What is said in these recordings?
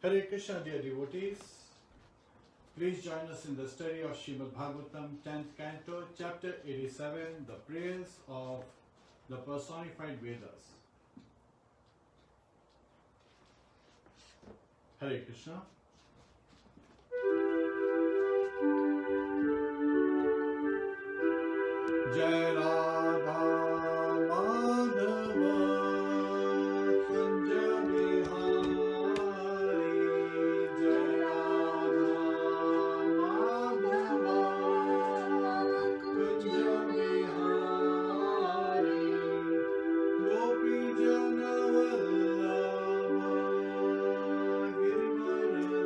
Hare Krishna, dear devotees. Please join us in the study of Srimad Bhagavatam, 10th Canto, Chapter 87, the prayers of the personified Vedas. Hare Krishna. Jai Radha Madhava Kunja Bihari. Jai Radha Madhava Kunja Bihari. Gopi Jana Vallabha Girivara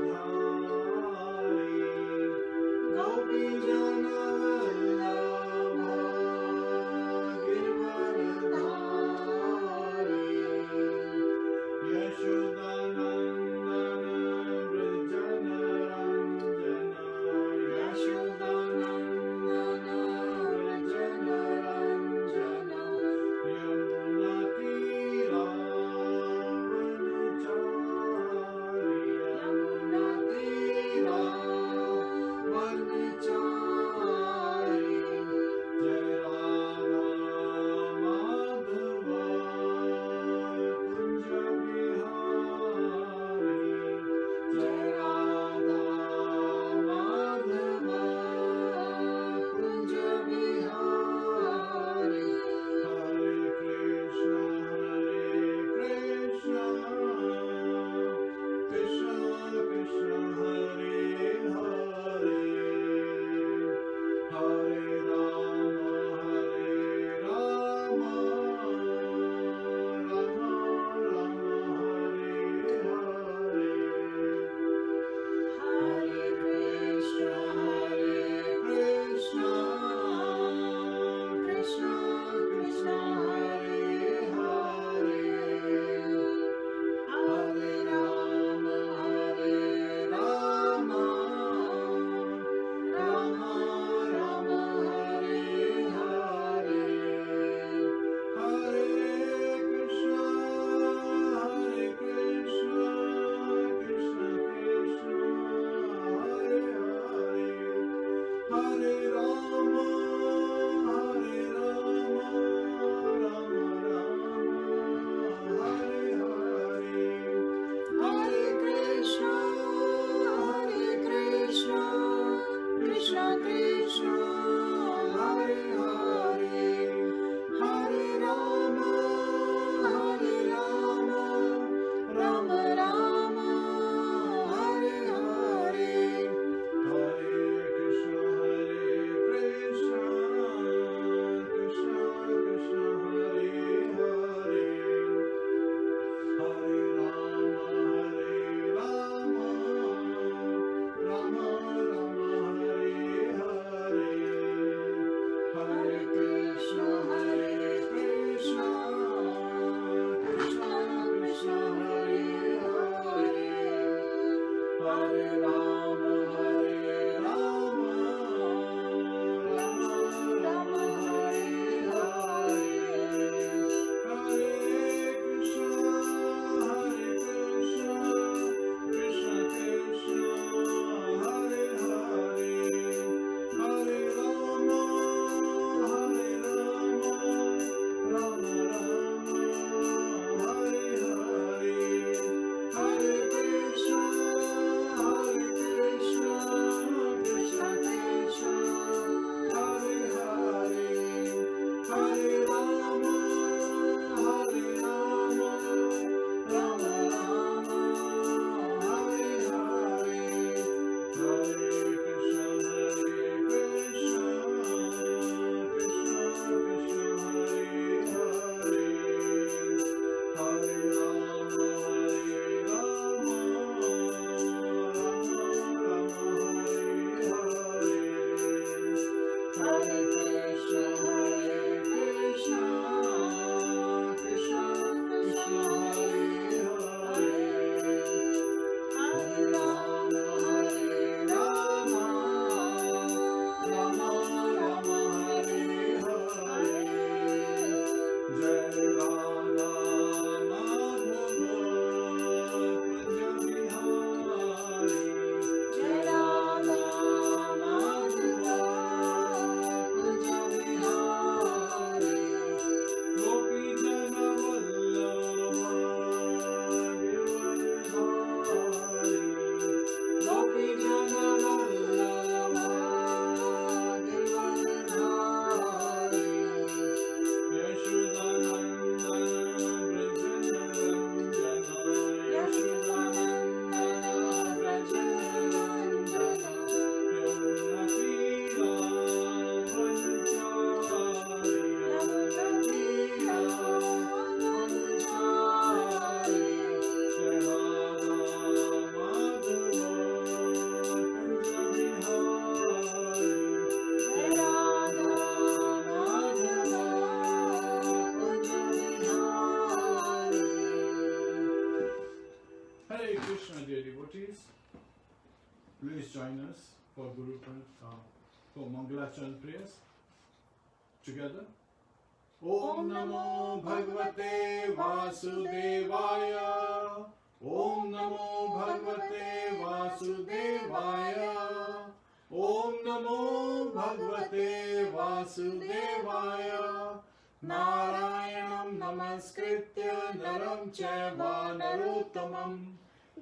Hare Krishna, dear devotees. Please join us for for Mangalacharan prayers together. Om Namo Bhagavate Vasudevaya. Om Namo Bhagavate Vasudevaya. Om Namo Bhagavate Vasudevaya. Narayanam Namaskritya Naram Chaiva Narottamam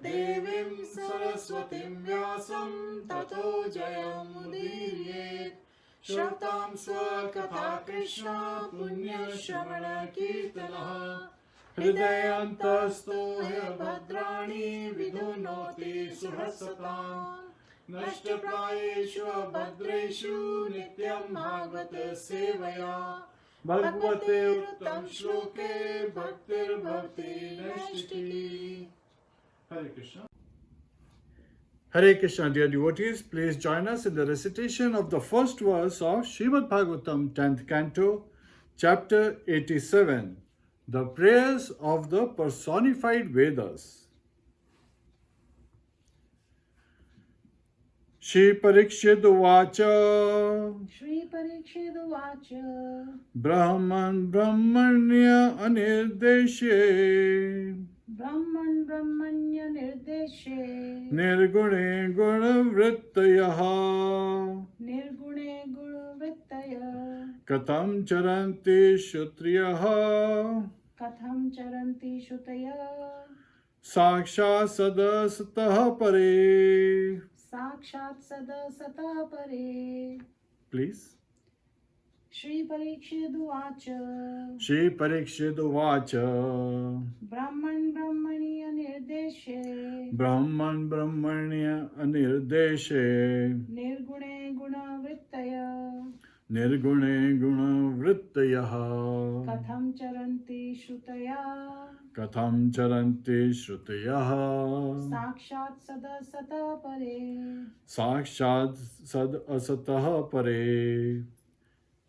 Devim Saraswatim Vyasam Tato Jayamudiyet Shratam Swakatha Krishna Punya Shravana Kirtanaha Hridayantasto Bhadrani Vidunoti Suhasatam Nashtaprayeshu Bhadreshu Nityam Bhagavata Sevaya Bhagavate Uttam Shloke Bhaktir Bhakti Nashtiki. Hare Krishna. Hare Krishna, dear devotees. Please join us in the recitation of the first verse of Srimad Bhagavatam, 10th Canto, Chapter 87, the prayers of the personified Vedas. Shri Parikshit Uvacha. Shri Parikshit Uvacha. Brahman Brahmanya Anirdeshe. Brahman Brahmanya Nirdeshe. Nirgune Guna Vrittayaha. Nirgune Guna Vrittaya. Katham Charanti Shutriyaha. Katham Charanti Shutaya. Saksha Sadasatah Pare. Sakshat Sada Sata Pare. Please. Shri Parikshit Uvacha. Shri Parikshit Uvacha. Brahman Brahmanya Nirdeshe. Brahman Brahmanya Anirdeshe. Nirgune Guna Vrittaya. Nirgune Guna Vrittayaha. Katham Charanti Shutaya. Katham Charanti Shrutayaha. Sakshat Sada Sata Pare. Sakshat Sad Asatah Pare.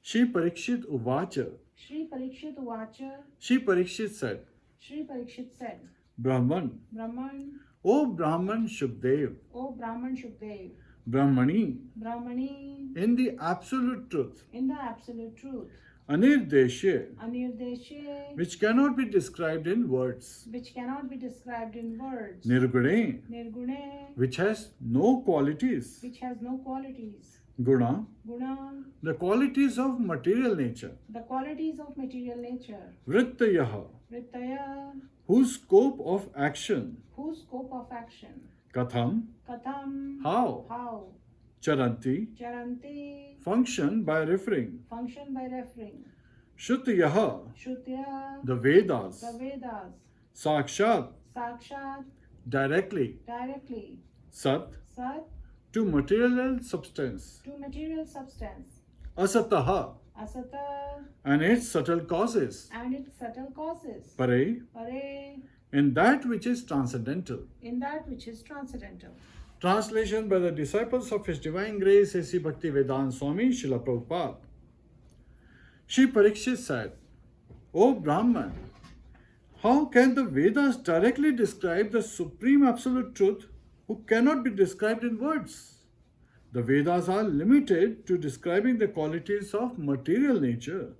Shri Parikshit Uvacha. Shri Parikshit Uvacha. Shri Parikshit said, Shri Parikshit said, Brahman, Brahman, O Brahman Shukdev, O Brahman Shukdev, Brahmani, Brahmani, in the absolute truth, in the absolute truth, Anirdeshe, Anirdeshe, which cannot be described in words, which cannot be described in words, Nirgune, Nirgune, which has no qualities, which has no qualities, Guna, Guna, the qualities of material nature, the qualities of material nature, Vrittayaha, Vrittaya, whose scope of action, whose scope of action, Katham, Katham, how, how, Charanti, Charanti, function by referring, function by referring, Shrutayaha, Shrutya, the Vedas, the Vedas, Sakshat, Sakshat, directly, directly, Sat, Sat, to material substance, to material substance, Asataha, Asata, and its subtle causes, and its subtle causes, Pare, Pare, in that which is transcendental. in that which is transcendental. Translation by the disciples of His Divine Grace, A.C. Bhakti Vedanta Swami, Srila Prabhupada. Shri Parikshit said, O Brahman, how can the Vedas directly describe the supreme absolute truth who cannot be described in words? The Vedas are limited to describing the qualities of material nature,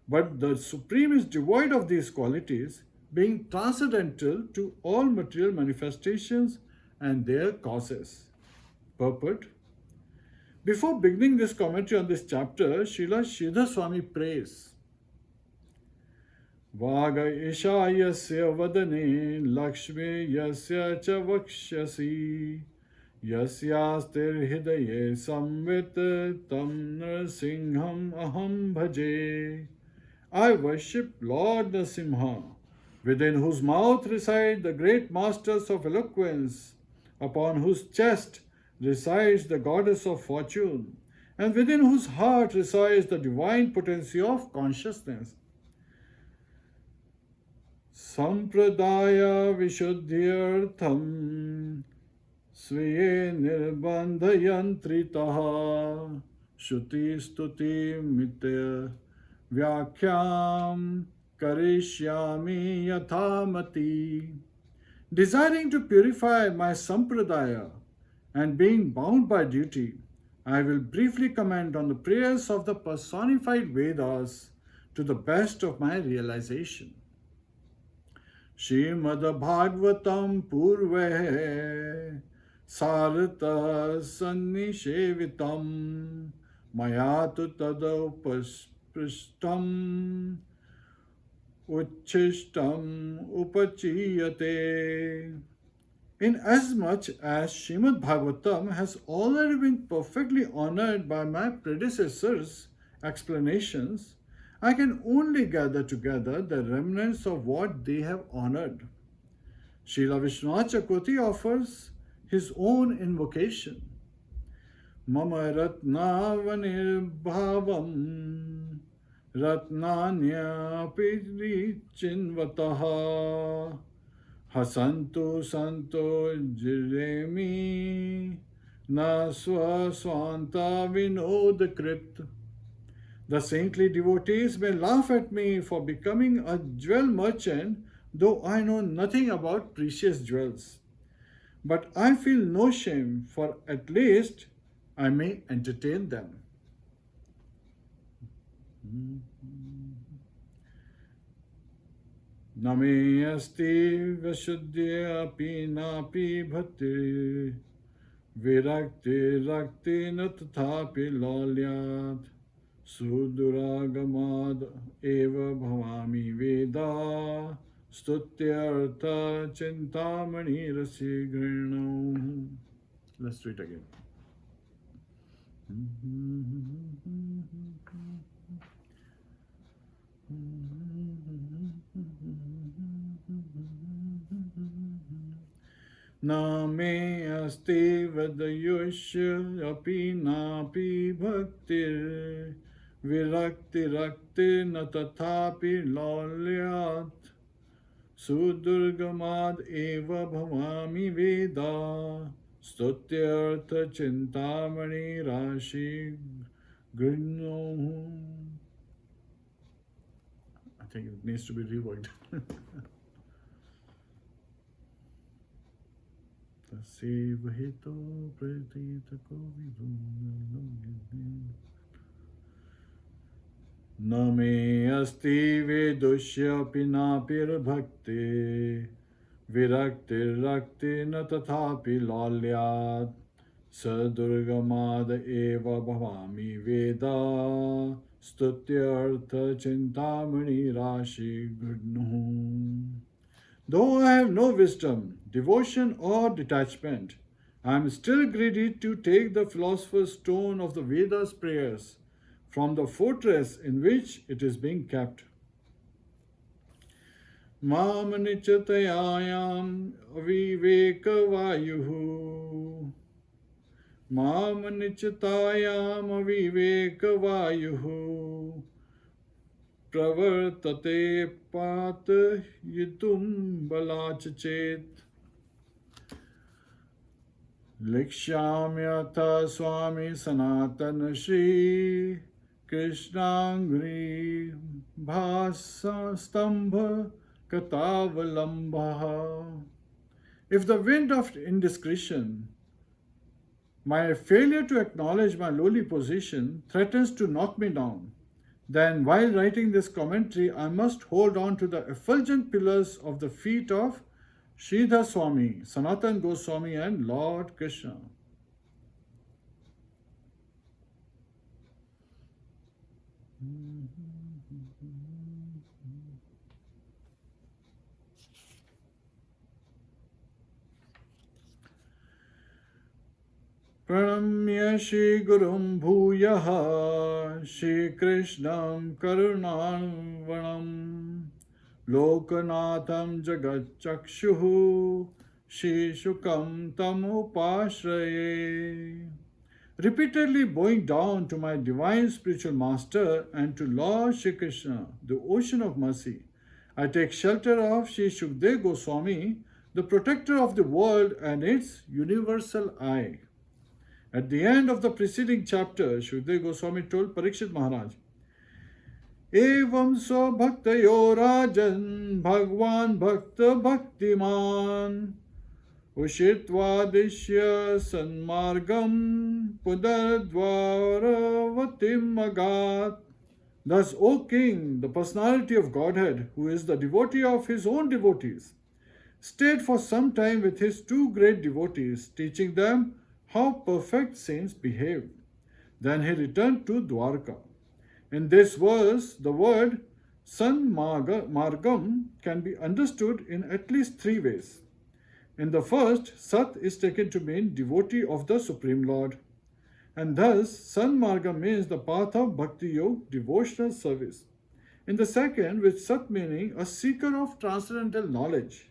but the Supreme is devoid of these qualities, being transcendental to all material manifestations and their causes. Purport. Before beginning this commentary on this chapter, Srila Sridhar Swami prays, Vaga isha yasya vadane lakshmi yasya cha vakshasi yasyastir hidaye samvit tam nrsingham aham bhaje. I worship Lord Nrsimha, within whose mouth reside the great masters of eloquence, upon whose chest resides the goddess of fortune, and within whose heart resides the divine potency of consciousness. Sampradaya Vishuddhyartham Sviye Nirbandhayantritaha Shruti Stuti Mitya Vyakhyam Karishyami Yathamati. Desiring to purify my sampradaya and being bound by duty, I will briefly comment on the prayers of the personified Vedas to the best of my realization. Srimad Bhagavatam Purve Sarata Sannishevitam Mayatu Tadaupaspristam Uchishtam Upachiyate. Inasmuch as Srimad Bhagavatam has already been perfectly honored by my predecessors' explanations, I can only gather together the remnants of what they have honored. Srila Vishwanath Chakravarti offers his own invocation. Mama Ratnavanir Ratnanya Chinvataha Hasantu Santo Jiremi Na Swaswanta Vinodakrit. The saintly devotees may laugh at me for becoming a jewel merchant, though I know nothing about precious jewels. But I feel no shame, for at least I may entertain them. Name asti vashuddhya api napi bhakti virakti rakti na tathapi lolyat suduragamad eva bhavami veda stutyartha chintamani rasi grinam. Let's do it again. Name asti vadayusha api napi bhaktir virakti rakti na tathapi lolyat sudurgamad eva bhavami veda stutyartha chintamani rashi grinno. I think it needs to be reworked. Taseva hito pratita kovidu Name asti vedushya pinapir bhakti virakti rakti na tathapi lolyat sadurgamad eva bhavami veda stutyartha chintamani rashi gurnu. Though I have no wisdom, devotion or detachment, I am still greedy to take the philosopher's stone of the Vedas prayers from the fortress in which it is being kept. Mam nichatayam avivekavayuhu Mam nichatayam avivekavayuhu Pravartate pat yitum balachachet Likshamyatha Swami Sanatana Shri Krishnangri Bhasa Stambha Katavalambaha. If the wind of indiscretion, my failure to acknowledge my lowly position, threatens to knock me down, then while writing this commentary, I must hold on to the effulgent pillars of the feet of Sridhar Swami, Sanatan Goswami and Lord Krishna. Pranamya Shri Gurum Bhuyaha Shri Krishnam Karunanvanam Lokanatham Jagat Chakshuhu Shri Shukam Tam Upashraye. Repeatedly bowing down to my divine spiritual master and to Lord Shri Krishna, the ocean of mercy, I take shelter of Shri Shukdev Goswami, the protector of the world and its universal eye. At the end of the preceding chapter, Shukdev Goswami told Parikshit Maharaj, एवं स्वभक्तयो राजन् भगवान् भक्त भक्तिमान् उषित्वादिश्य सन्मार्गं पुनर्द्वारवतिम् अगात्. Thus, O King, the personality of Godhead, who is the devotee of his own devotees, stayed for some time with his two great devotees, teaching them how perfect saints behave. Then he returned to Dwarka. In this verse, the word Margam can be understood in at least three ways. In the first, Sat is taken to mean devotee of the Supreme Lord. And thus, Sanmarga means the path of Bhakti Yoga, devotional service. In the second, with Sat meaning a seeker of transcendental knowledge.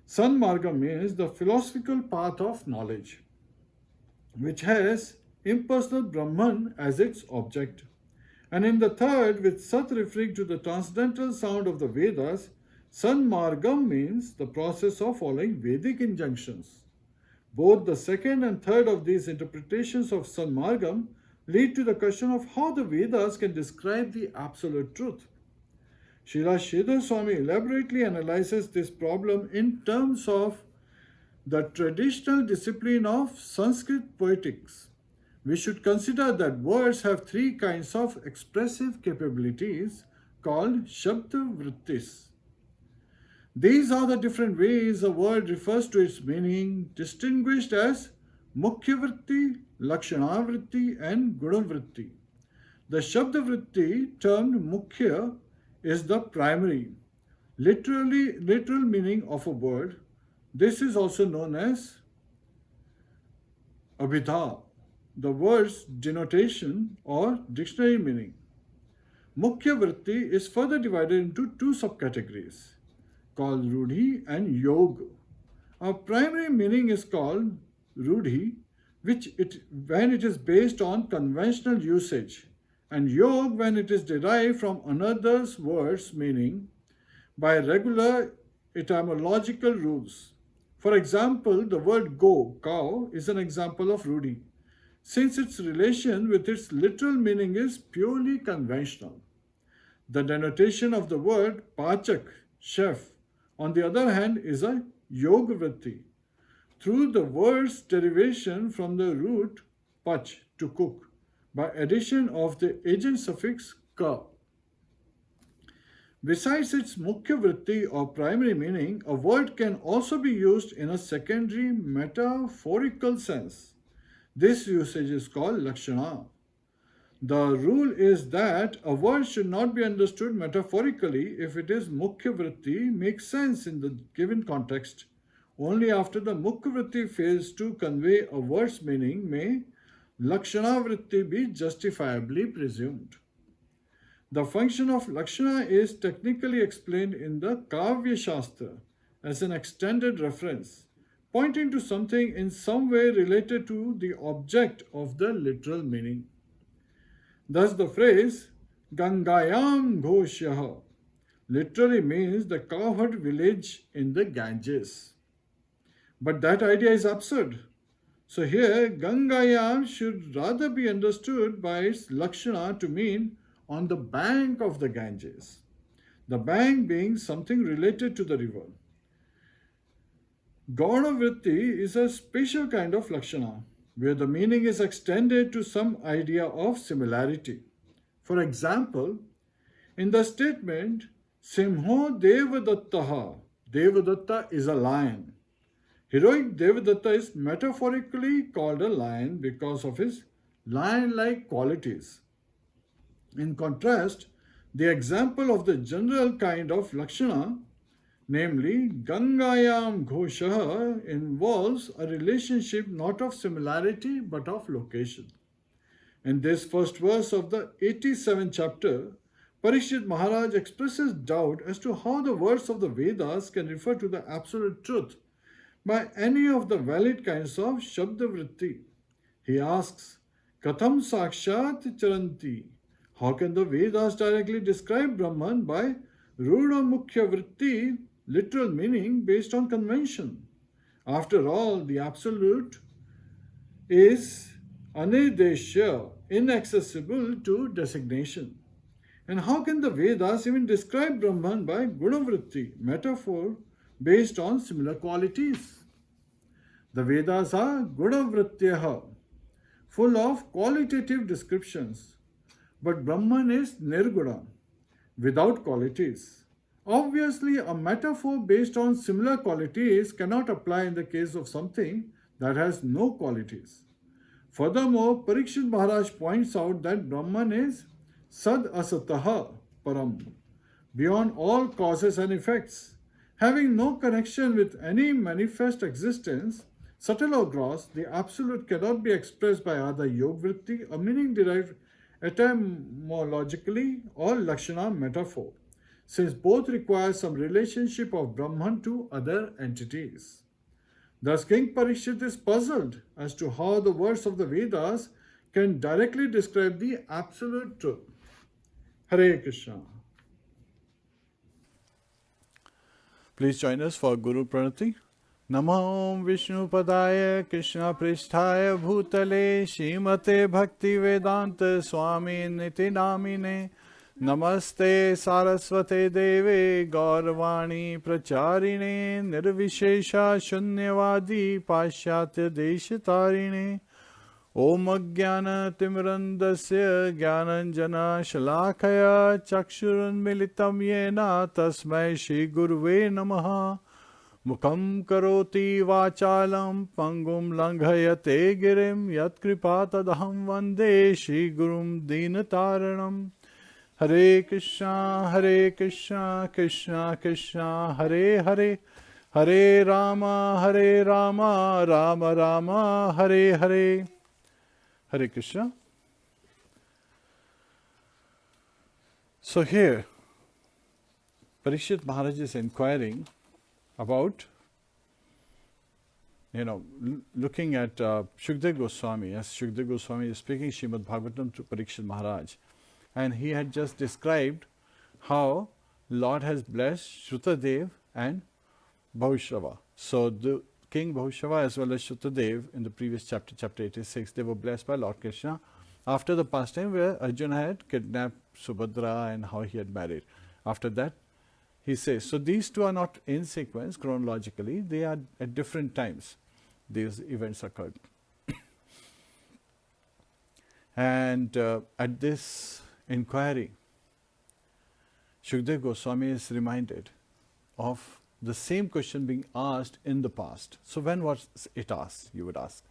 Sanmarga means the philosophical path of knowledge, which has impersonal Brahman as its object. And in the third, with Sat referring to the transcendental sound of the Vedas, Sanmargam means the process of following Vedic injunctions. Both the second and third of these interpretations of Sanmargam lead to the question of how the Vedas can describe the absolute truth. Srila Sridhar Swami elaborately analyzes this problem in terms of the traditional discipline of Sanskrit poetics. We should consider that words have three kinds of expressive capabilities called Shabda Vrittis. These are the different ways a word refers to its meaning, distinguished as Mukhya Vritti, Lakshana Vritti, and Guna Vritti. The Shabda Vritti, termed Mukhya, is the primary, literal meaning of a word. This is also known as Abhidha, the word's denotation or dictionary meaning. Mukhya Vritti is further divided into two subcategories called Rudhi and Yog. Our primary meaning is called Rudhi, when it is based on conventional usage, and Yog when it is derived from another's word's meaning by regular etymological rules. For example, the word go, cow, is an example of Rudhi, since its relation with its literal meaning is purely conventional. The denotation of the word pachak, chef, on the other hand, is a yoga vritti, through the word's derivation from the root pach, to cook, by addition of the agent suffix ka. Besides its mukhya vritti or primary meaning, a word can also be used in a secondary metaphorical sense. This usage is called lakshana. The rule is that a word should not be understood metaphorically if it is mukhya vritti makes sense in the given context. Only after the mukhya vritti fails to convey a word's meaning may lakshana vritti be justifiably presumed. The function of lakshana is technically explained in the Kavya Shastra as an extended reference, pointing to something in some way related to the object of the literal meaning. Thus, the phrase Gangayam Ghoshyah literally means the cowherd village in the Ganges. But that idea is absurd. So, here Gangayam should rather be understood by its Lakshana to mean on the bank of the Ganges, the bank being something related to the river. Gauna Vritti is a special kind of Lakshana, where the meaning is extended to some idea of similarity. For example, in the statement, Simho Devadattaha, Devadatta is a lion. Heroic Devadatta is metaphorically called a lion because of his lion-like qualities. In contrast, the example of the general kind of Lakshana, namely Gangayam Ghosha, involves a relationship not of similarity but of location. In this first verse of the 87th chapter, Parikshit Maharaj expresses doubt as to how the words of the Vedas can refer to the absolute truth by any of the valid kinds of Shabda Vritti. He asks, Katham Sakshat Charanti? How can the Vedas directly describe Brahman by Ruda Mukhya Vritti, literal meaning based on convention? After all, the absolute is anideshya, inaccessible to designation. And how can the Vedas even describe Brahman by Gunavritti, metaphor based on similar qualities? The Vedas are Gunavrityaha, full of qualitative descriptions, but Brahman is Nirguna, without qualities. Obviously, a metaphor based on similar qualities cannot apply in the case of something that has no qualities. Furthermore, Parikshit Maharaj points out that Brahman is Sad Asataha Param, beyond all causes and effects. Having no connection with any manifest existence, subtle or gross, the absolute cannot be expressed by either yogvritti, a meaning derived etymologically, or lakshana metaphor, since both require some relationship of Brahman to other entities. Thus, King Parikshit is puzzled as to how the words of the Vedas can directly describe the absolute truth. Hare Krishna. Please join us for Guru Pranati. Namo Vishnu Padaya Krishna Pristhaya Bhutale Shrimate Bhakti Vedanta Swami Niti Namine Namaste Saraswate Deve Gauravani Pracharine Nirvishesha Shunyavadi Pashyatya Deshatarine Om Jnana Timirandasya Jnananjana Shalakaya Chakshurun Militam Yena Tasmai Shri Guruve Namaha Mukham Karoti Vachalam Pangum Langhayate Girim Yat Kripa Tadaham Vande Shri Gurum Dinataranam Hare Krishna Krishna Krishna Hare Hare Hare Rama Rama Rama Hare Hare. Hare Krishna. So here, Parikshit Maharaj is inquiring about, looking at Shukdev Goswami, as Shukdev Goswami is speaking Srimad Bhagavatam to Parikshit Maharaj, and he had just described how Lord has blessed Shrutadev and Bahushrava. So the King Bahushrava as well as Shrutadev in the previous chapter, chapter 86, they were blessed by Lord Krishna after the pastime where Arjuna had kidnapped Subhadra and how he had married. After that, he says, so these two are not in sequence chronologically, they are at different times. These events occurred. And at this inquiry, Shukdev Goswami is reminded of the same question being asked in the past. So when was it asked, you would ask?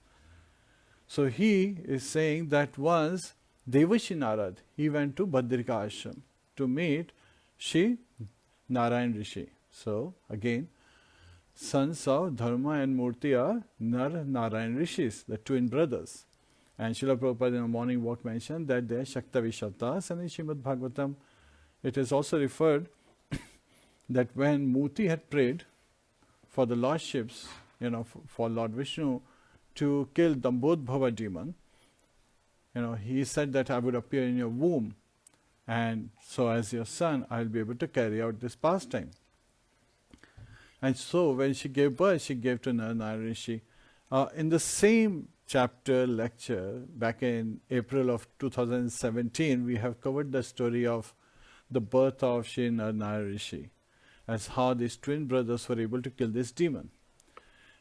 So he is saying that once Devashi Narad, he went to Badrika Ashram to meet Shri Narayan Rishi. So again, sons of Dharma and Murti are Nar Narayan Rishis, the twin brothers. And Srila Prabhupada in a morning walk mentioned that they are Shaktavishatas, and in Srimad Bhagavatam it is also referred that when Murti had prayed for the lordships, for Lord Vishnu to kill Dambodbhava demon, he said that I would appear in your womb, and so as your son I will be able to carry out this pastime. And so when she gave birth, she gave to Narayan Rishi. In the same chapter lecture back in April of 2017, we have covered the story of the birth of Shri Narayan Rishi, as how these twin brothers were able to kill this demon,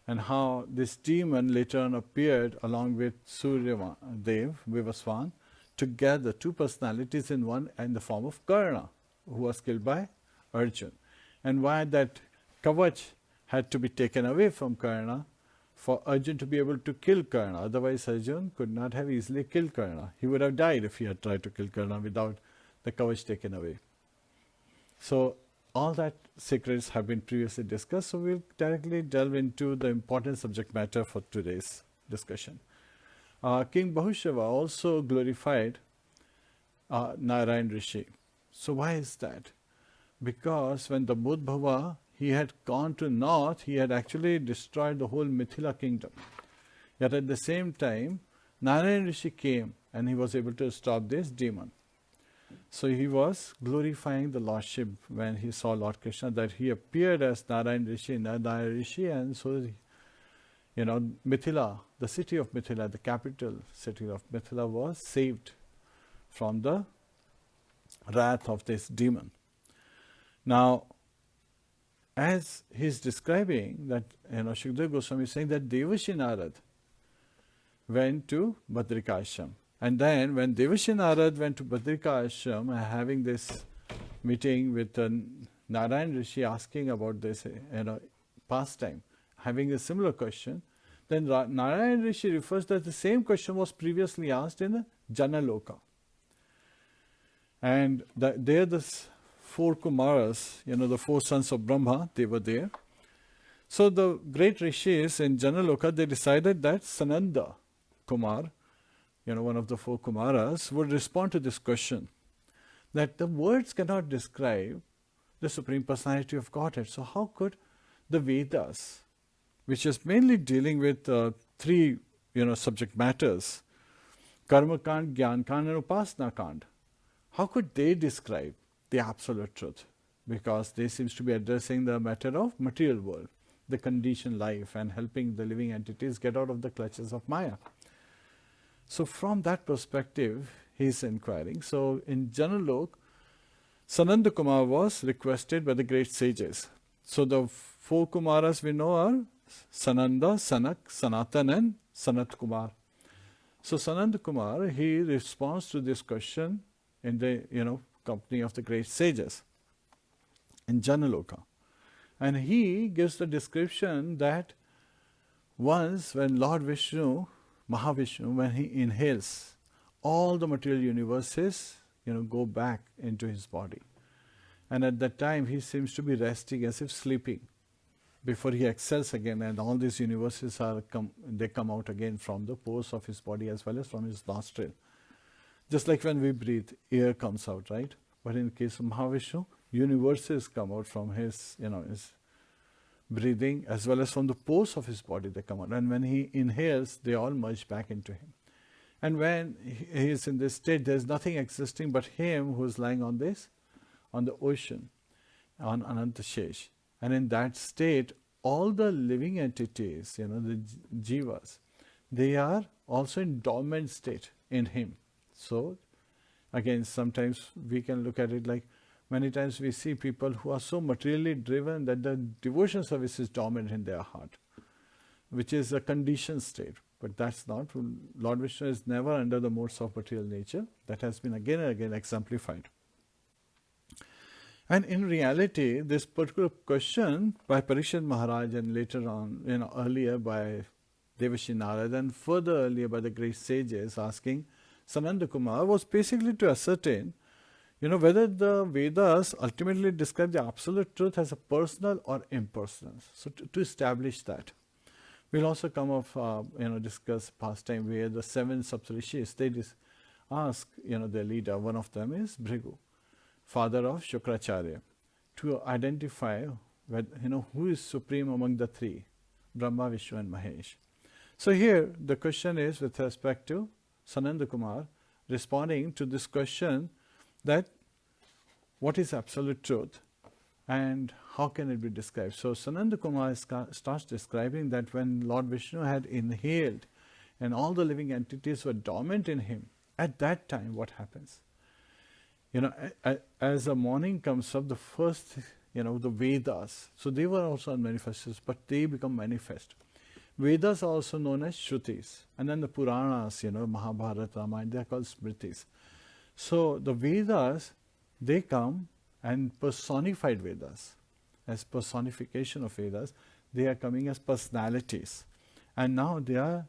and how this demon later on appeared along with Surya Dev, Vivaswan, together, two personalities in one, in the form of Karna, who was killed by Arjun. And why that Kavach had to be taken away from Karna, for Arjun to be able to kill Karna. Otherwise Arjun could not have easily killed Karna. He would have died if he had tried to kill Karna without the Kavach taken away. So all that secrets have been previously discussed, so we'll directly delve into the important subject matter for today's discussion. King Bahushrava also glorified Narayan Rishi. So why is that? Because when Dambodbhava, he had gone to north, he had actually destroyed the whole Mithila kingdom. Yet at the same time, Narayan Rishi came and he was able to stop this demon. So he was glorifying the Lordship when he saw Lord Krishna, that he appeared as Narayan Rishi, and so Mithila, the city of Mithila, the capital city of Mithila, was saved from the wrath of this demon. Now, as he's describing that, Shukdev Goswami is saying that Devashi Narad went to Badrika Ashram. And then when Devashi Narad went to Badrika Ashram, having this meeting with Narayan Rishi asking about this pastime, having a similar question, then Narayan Rishi refers that the same question was previously asked in the Janaloka. And there the four Kumaras, the four sons of Brahma, they were there. So the great rishis in Janaloka, they decided that Sananda Kumar, one of the four Kumaras, would respond to this question, that the words cannot describe the Supreme Personality of Godhead. So how could the Vedas, which is mainly dealing with three subject matters, Karma Kand, Gyan Kand and Upasana Kand, how could they describe the absolute truth? Because they seems to be addressing the matter of material world, the conditioned life, and helping the living entities get out of the clutches of Maya. So from that perspective, he is inquiring. So in Janalok, Sananda Kumar was requested by the great sages. So the four Kumaras we know are Sananda, Sanak, Sanatan and Sanat Kumar. So Sananda Kumar, he responds to this question in the company of the great sages in Janaloka. And he gives the description that once when Lord Vishnu, Mahavishnu, when he inhales, all the material universes go back into his body. And at that time he seems to be resting as if sleeping before he exhales again, and all these universes come out again from the pores of his body as well as from his nostril. Just like when we breathe, air comes out, right? But in the case of Mahavishnu, universes come out from his breathing as well as from the pores of his body they come out. And when he inhales, they all merge back into him. And when he is in this state, there is nothing existing but him who is lying on the ocean, on Anantashesh. And in that state, all the living entities, the jivas, they are also in dormant state in him. So, again, sometimes we can look at it like many times we see people who are so materially driven that the devotion service is dormant in their heart, which is a conditioned state. But that's not. Lord Vishnu is never under the modes of material nature. That has been again and again exemplified. And in reality, this particular question by Parikshit Maharaj and later on, earlier by Devashi Narad and further earlier by the great sages asking Sananda Kumar was basically to ascertain, whether the Vedas ultimately describe the absolute truth as a personal or impersonal. So to establish that. We'll also come up, discuss pastime where the seven Saptarishis, they ask, their leader, one of them is Bhrigu, father of Shukracharya, to identify who is supreme among the three, Brahma, Vishnu and Mahesh. So here the question is with respect to Sananda Kumar responding to this question that what is absolute truth and how can it be described? So Sananda Kumar starts describing that when Lord Vishnu had inhaled and all the living entities were dormant in him, at that time what happens? As the morning comes up, the first, the Vedas, so they were also unmanifested, but they become manifest. Vedas are also known as Shrutis, and then the Puranas, Mahabharata, Ramayana, they are called Smritis. So the Vedas, they come and personified Vedas, as personification of Vedas, they are coming as personalities. And now they are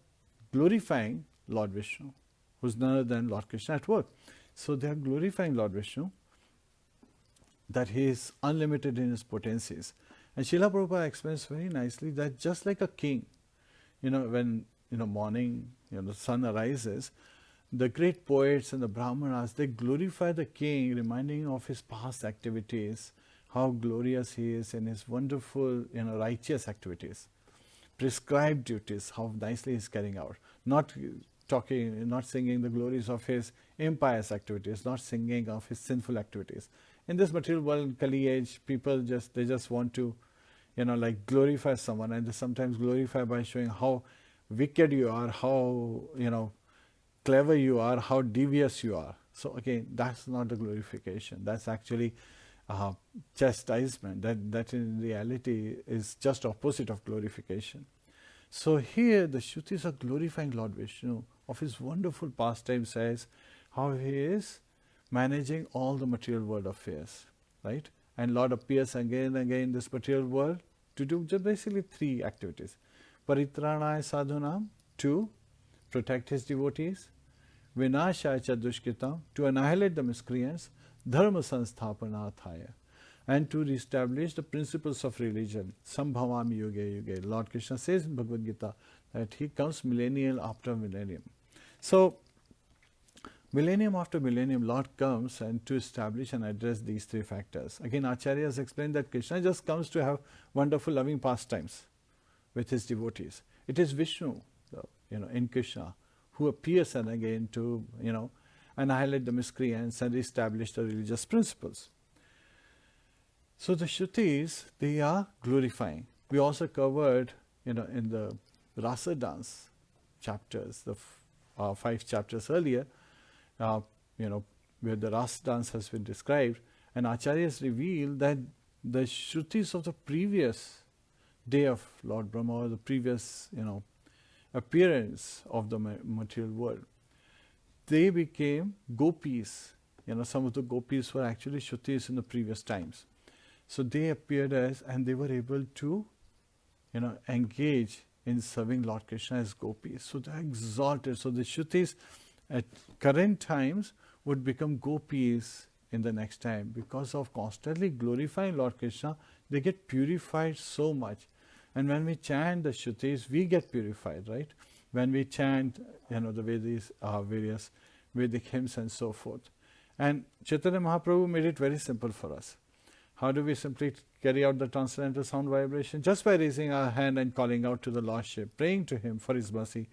glorifying Lord Vishnu, who is none other than Lord Krishna at work. So they are glorifying Lord Vishnu, that he is unlimited in his potencies. And Srila Prabhupada explains very nicely that just like a king, when morning, the sun arises, the great poets and the Brahmanas, they glorify the king, reminding of his past activities, how glorious he is in his wonderful, righteous activities, prescribed duties, how nicely he is carrying out. Not singing the glories of his impious activities, not singing of his sinful activities. In this material world, Kali age, people just want to, glorify someone, and they sometimes glorify by showing how wicked you are, how, clever you are, how devious you are. So again, that's not the glorification. That's actually chastisement. That in reality is just opposite of glorification. So here the Shrutis are glorifying Lord Vishnu of his wonderful pastime, says how he is managing all the material world affairs, right? And Lord appears again and again in this material world to do just basically three activities. Paritranaya sadhunam, to protect his devotees. Vinashaya cha dushkritam, to annihilate the miscreants. Dharma sansthapanarthaya, and to reestablish the principles of religion. Sambhavami yuge yuge. Lord Krishna says in Bhagavad Gita that he comes millennial after millennium. So, millennium after millennium, Lord comes and to establish and address these three factors. Again, Acharyas explained that Krishna just comes to have wonderful loving pastimes with his devotees. It is Vishnu, in Krishna, who appears and again to, annihilate the miscreants and establish the religious principles. So the Shrutis, they are glorifying. We also covered, in the Rasa dance chapters, the 5 chapters earlier, where the Rasa dance has been described, and Acharyas reveal that the Shrutis of the previous day of Lord Brahma, or the previous, appearance of the material world, they became gopis. Some of the gopis were actually Shrutis in the previous times. So they appeared as, and they were able to, engage in serving Lord Krishna as gopis. So they're exalted. So the Shrutis at current times would become gopis in the next time. Because of constantly glorifying Lord Krishna, they get purified so much. And when we chant the Shrutis, we get purified, right? When we chant, the various Vedic hymns and so forth. And Chaitanya Mahaprabhu made it very simple for us. How do we simply carry out the transcendental sound vibration? Just by raising our hand and calling out to the Lordship, praying to Him for His mercy.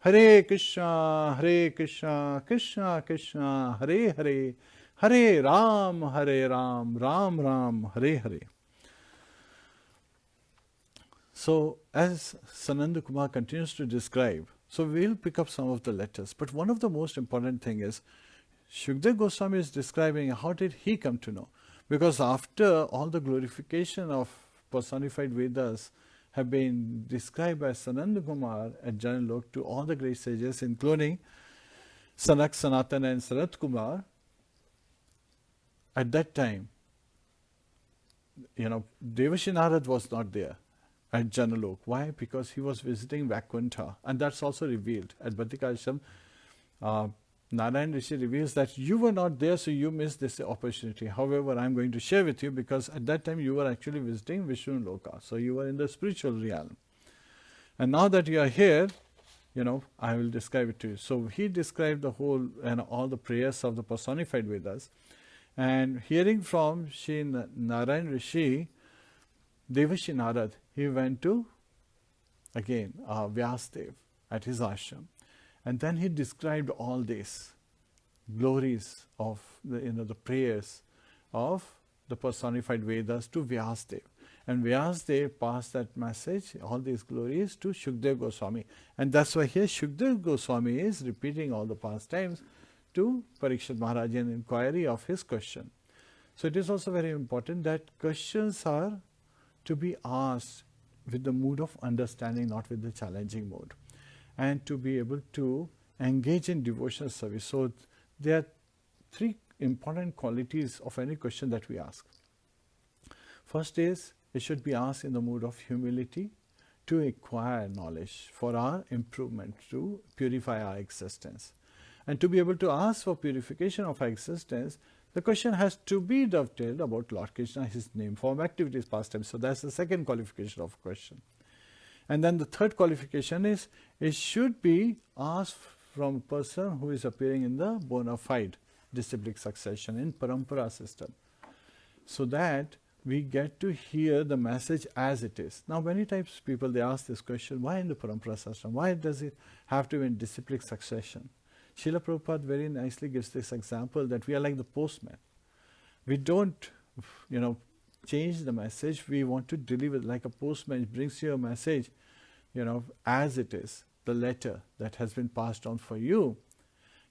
Hare Krishna, Krishna Krishna, Hare Hare, Hare Ram, Ram Ram, Hare Hare. So, as Sananda Kumar continues to describe, so we'll pick up some of the letters. But one of the most important thing is, Shukdev Goswami is describing how did he come to know. Because after all the glorification of personified Vedas have been described by Sananda Kumar at Janalok to all the great sages, including Sanak, Sanatana and Sarat Kumar, at that time, Devashi Narad was not there at Janalok. Why? Because he was visiting Vaikuntha, and that's also revealed at Bhattikashram. Narayan Rishi reveals that you were not there, so you missed this opportunity. However, I'm going to share with you, because at that time you were actually visiting Vishnu Loka, so you were in the spiritual realm. And now that you are here, I will describe it to you. So he described the whole and all the prayers of the personified Vedas, and hearing from Shri Narayan Rishi, Devashi Narad, he went to, again, Vyasdev at his ashram. And then he described all these glories of the prayers of the personified Vedas to Vyasdev. And Vyasdev passed that message, all these glories, to Shukdev Goswami. And that's why here Shukdev Goswami is repeating all the past times to Parikshit Maharaj in inquiry of his question. So it is also very important that questions are to be asked with the mood of understanding, not with the challenging mode. And to be able to engage in devotional service. So there are 3 important qualities of any question that we ask. First is, it should be asked in the mood of humility to acquire knowledge for our improvement, to purify our existence. And to be able to ask for purification of our existence, the question has to be dovetailed about Lord Krishna, His name, form, activities, pastimes. So that's the second qualification of question. And then the third qualification is, it should be asked from a person who is appearing in the bona fide disciplic succession, in parampara system, so that we get to hear the message as it is. Now many times people, they ask this question, why in the parampara system? Why does it have to be in disciplic succession? Srila Prabhupada very nicely gives this example that we are like the postman. We don't, change the message. We want to deliver like a postman. It brings you a message, as it is, the letter that has been passed on for you.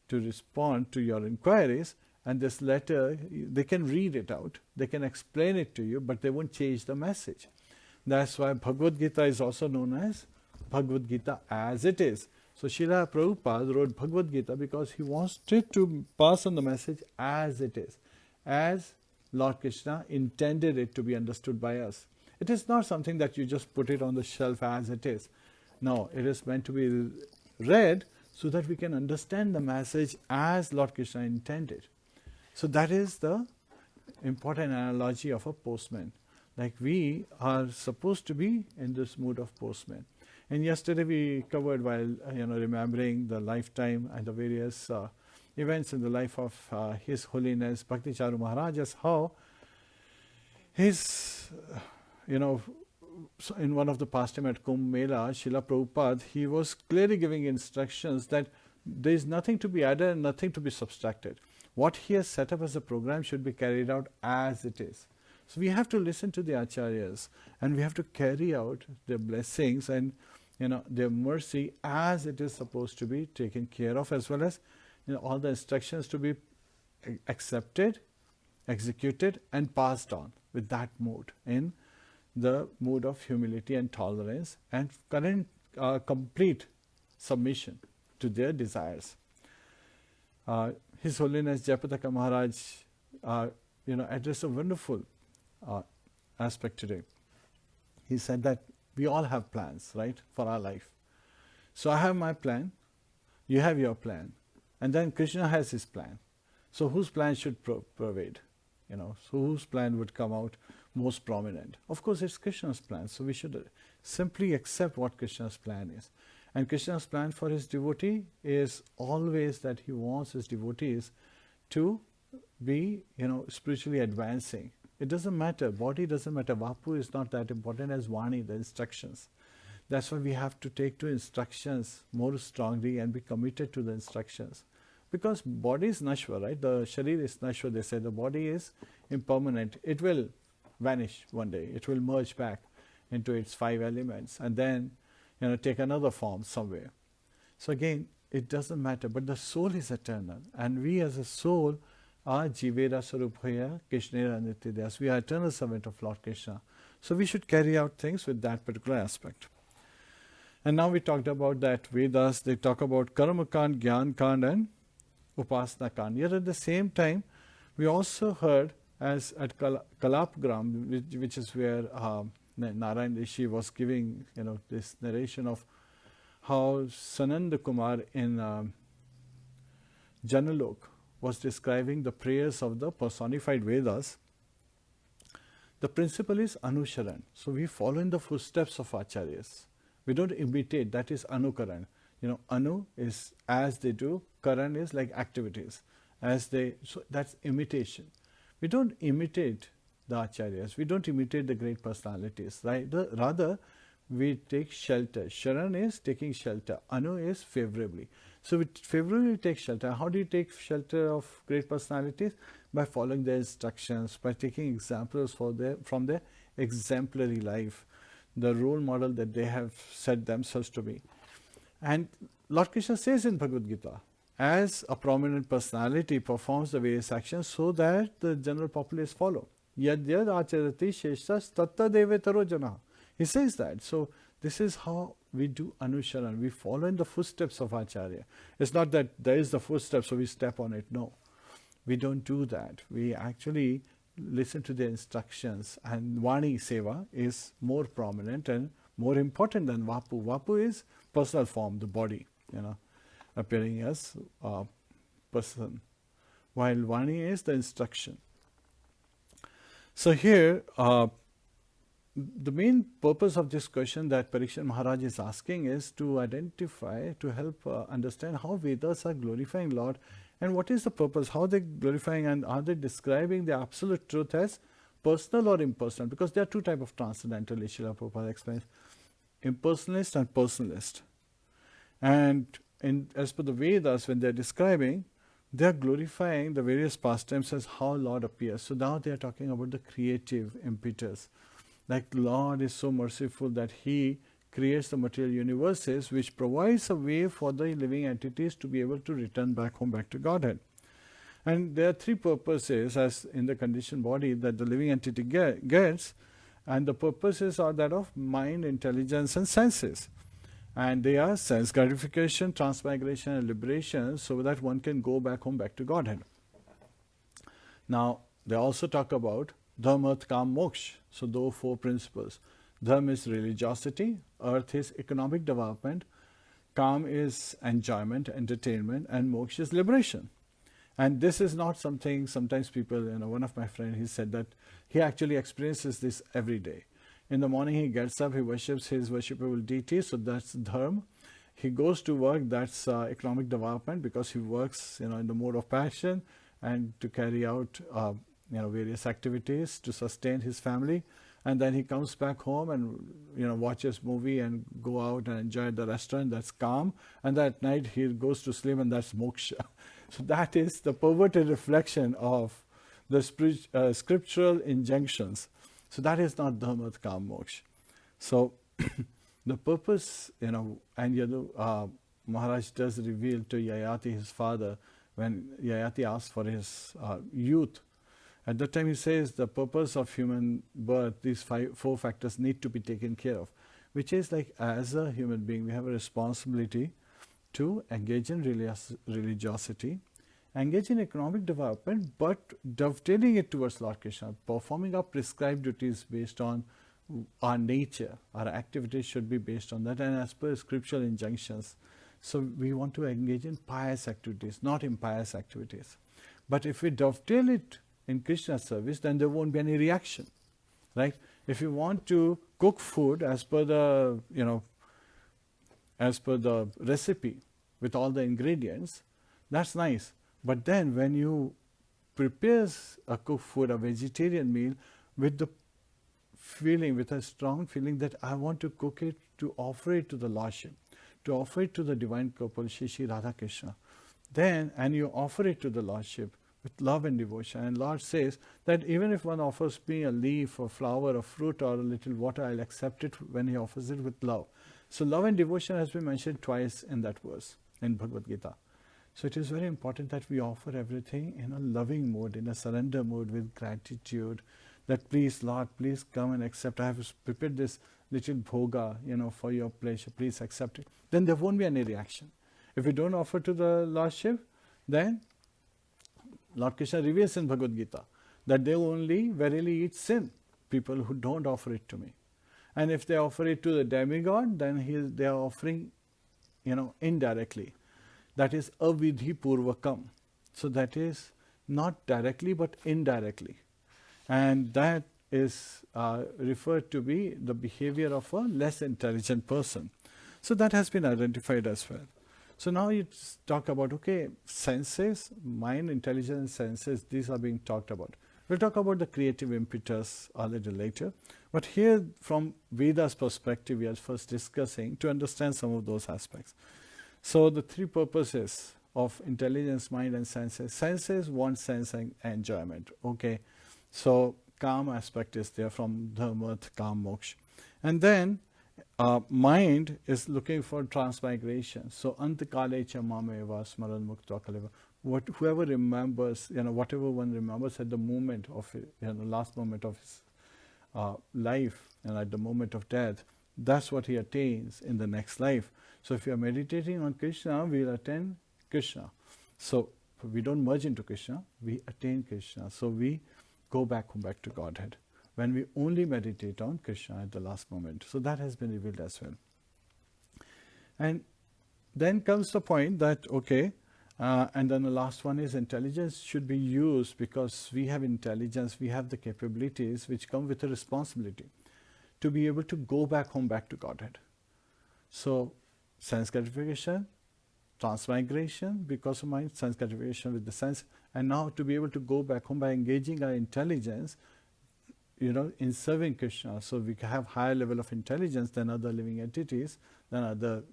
to respond to your inquiries, and this letter, they can read it out, they can explain it to you, but they won't change the message. That's why Bhagavad Gita is also known as Bhagavad Gita as it is. So Srila Prabhupada wrote Bhagavad Gita because he wanted to pass on the message as it is, as Lord Krishna intended it to be understood by us. It is not something that you just put it on the shelf as it is. No, it is meant to be read so that we can understand the message as Lord Krishna intended. So that is the important analogy of a postman. Like we are supposed to be in this mood of postman. And yesterday we covered, while remembering the lifetime and the various events in the life of His Holiness Bhakti Charu Maharajas, how his, so in one of the pastime at Kumbh Mela, Srila Prabhupada, he was clearly giving instructions that there is nothing to be added and nothing to be subtracted. What he has set up as a program should be carried out as it is. So we have to listen to the acharyas, and we have to carry out their blessings and their mercy as it is supposed to be taken care of, as well as all the instructions to be accepted, executed, and passed on with that mood, in the mood of humility and tolerance and complete submission to their desires. His Holiness Jayapataka Maharaj addressed a wonderful aspect today. He said that we all have plans, right, for our life. So I have my plan, you have your plan, and then Krishna has his plan. So whose plan should pervade? So whose plan would come out most prominent? Of course, it's Krishna's plan. So we should simply accept what Krishna's plan is. And Krishna's plan for his devotee is always that he wants his devotees to be, spiritually advancing. It doesn't matter. Body doesn't matter. Vapu is not that important as Vani, the instructions. That's why we have to take to instructions more strongly and be committed to the instructions. Because body is nashwa, right? The sharir is nashwa. They say the body is impermanent. It will vanish one day. It will merge back into its 5 elements and then, take another form somewhere. So again, it doesn't matter. But the soul is eternal. And we as a soul are Jivera Sarupaya Krishnera Nityadas. We are eternal servant of Lord Krishna. So we should carry out things with that particular aspect. And now we talked about that Vedas, they talk about Karma Kand, Gyan Kand and Upasana Kand. Yet at the same time, we also heard as at Kalapgram, which is where Narayan Rishi was giving this narration of how Sananda Kumar in Janalok was describing the prayers of the personified Vedas. The principle is Anusharan. So we follow in the footsteps of Acharyas. We don't imitate, that is Anukaran. Anu is as they do, Karan is like activities. So that's imitation. We don't imitate the Acharyas, we don't imitate the great personalities, right? Rather, we take shelter. Sharan is taking shelter, Anu is favorably. So we favorably take shelter. How do you take shelter of great personalities? By following their instructions, by taking examples from their exemplary life, the role model that they have set themselves to be. And Lord Krishna says in Bhagavad Gita, as a prominent personality performs the various actions so that the general populace follow. Yad yad acharati sheshas tatta devetaro jana. He says that. So this is how we do Anusharan. We follow in the footsteps of Acharya. It's not that there is the footsteps, so we step on it. No, we don't do that. We actually listen to the instructions, and Vani Seva is more prominent and more important than Vapu. Vapu is personal form, the body, appearing as a person, while Vani is the instruction. So here, the main purpose of this question that Parikshit Maharaj is asking is to identify, to help understand how Vedas are glorifying Lord, and what is the purpose, how they are glorifying, and are they describing the absolute truth as personal or impersonal? Because there are two types of transcendentalists, Srila Prabhupada explains, impersonalist and personalist. And as per the Vedas, when they are describing, they are glorifying the various pastimes as how Lord appears. So now they are talking about the creative impetus. Like Lord is so merciful that He creates the material universes, which provides a way for the living entities to be able to return back home, back to Godhead. And there are three purposes, as in the conditioned body, that the living entity gets, and the purposes are that of mind, intelligence, and senses. And they are sense gratification, transmigration, and liberation, so that one can go back home, back to Godhead. Now, they also talk about dharma, arth, kam, moksha. So, those four principles. Dharma is religiosity, earth is economic development, kam is enjoyment, entertainment, and moksha is liberation. And this is not something, sometimes people, one of my friends, he said that he actually experiences this every day. In the morning he gets up, he worships his worshipable deity, so that's dharma. He goes to work, that's economic development, because he works in the mode of passion and to carry out various activities to sustain his family. And then he comes back home and watches movie and go out and enjoy the restaurant, that's calm. And that night he goes to sleep, and that's moksha. So that is the perverted reflection of the scriptural injunctions. So that is not dharma, arth, kam, moksha. So the purpose, and Maharaj does reveal to Yayati, his father, when Yayati asks for his youth. At that time he says the purpose of human birth, these four factors need to be taken care of, which is like, as a human being we have a responsibility to engage in religiosity, engage in economic development, but dovetailing it towards Lord Krishna, performing our prescribed duties based on our nature. Our activities should be based on that and as per scriptural injunctions. So we want to engage in pious activities, not impious activities. But if we dovetail it in Krishna's service, then there won't be any reaction, right? If you want to cook food as per the recipe with all the ingredients, that's nice. But then when you prepare a cooked food, a vegetarian meal, with the feeling, with a strong feeling that I want to cook it to offer it to the Lordship, to offer it to the divine couple, Shri Radha Krishna, then, and you offer it to the Lordship with love and devotion. And Lord says that even if one offers me a leaf, a flower, a fruit, or a little water, I'll accept it when he offers it with love. So love and devotion has been mentioned twice in that verse in Bhagavad Gita. So it is very important that we offer everything in a loving mode, in a surrender mode, with gratitude, that please Lord, please come and accept. I have prepared this little bhoga, for your pleasure, please accept it. Then there won't be any reaction. If we don't offer to the Lordship, then Lord Krishna reveals in Bhagavad Gita that they only verily eat sin, people who don't offer it to me. And if they offer it to the demigod, then they are offering, indirectly. That is avidhi purvakam. So that is not directly but indirectly. And that is referred to be the behavior of a less intelligent person. So that has been identified as well. So now you talk about, senses, mind, intelligence, senses, these are being talked about. We'll talk about the creative impetus a little later. But here, from Veda's perspective, we are first discussing to understand some of those aspects. So the three purposes of intelligence, mind, and senses. Senses want sense and enjoyment. So calm aspect is there from dharma, arth, kam, moksha. And then mind is looking for transmigration. So antakale cha mameva smaran mukta kaleva. Whoever remembers, whatever one remembers at the moment of last moment of his life, and at the moment of death, that's what he attains in the next life. So if you are meditating on Krishna, we will attain Krishna. So we don't merge into Krishna, we attain Krishna. So we go back home, back to Godhead, when we only meditate on Krishna at the last moment. So that has been revealed as well. And then comes the point that, and then the last one is intelligence should be used, because we have intelligence, we have the capabilities which come with a responsibility to be able to go back home, back to Godhead. So sense gratification, transmigration because of mind, sense gratification with the sense, and now to be able to go back home by engaging our intelligence, in serving Krishna. So we have higher level of intelligence than other living entities, than other,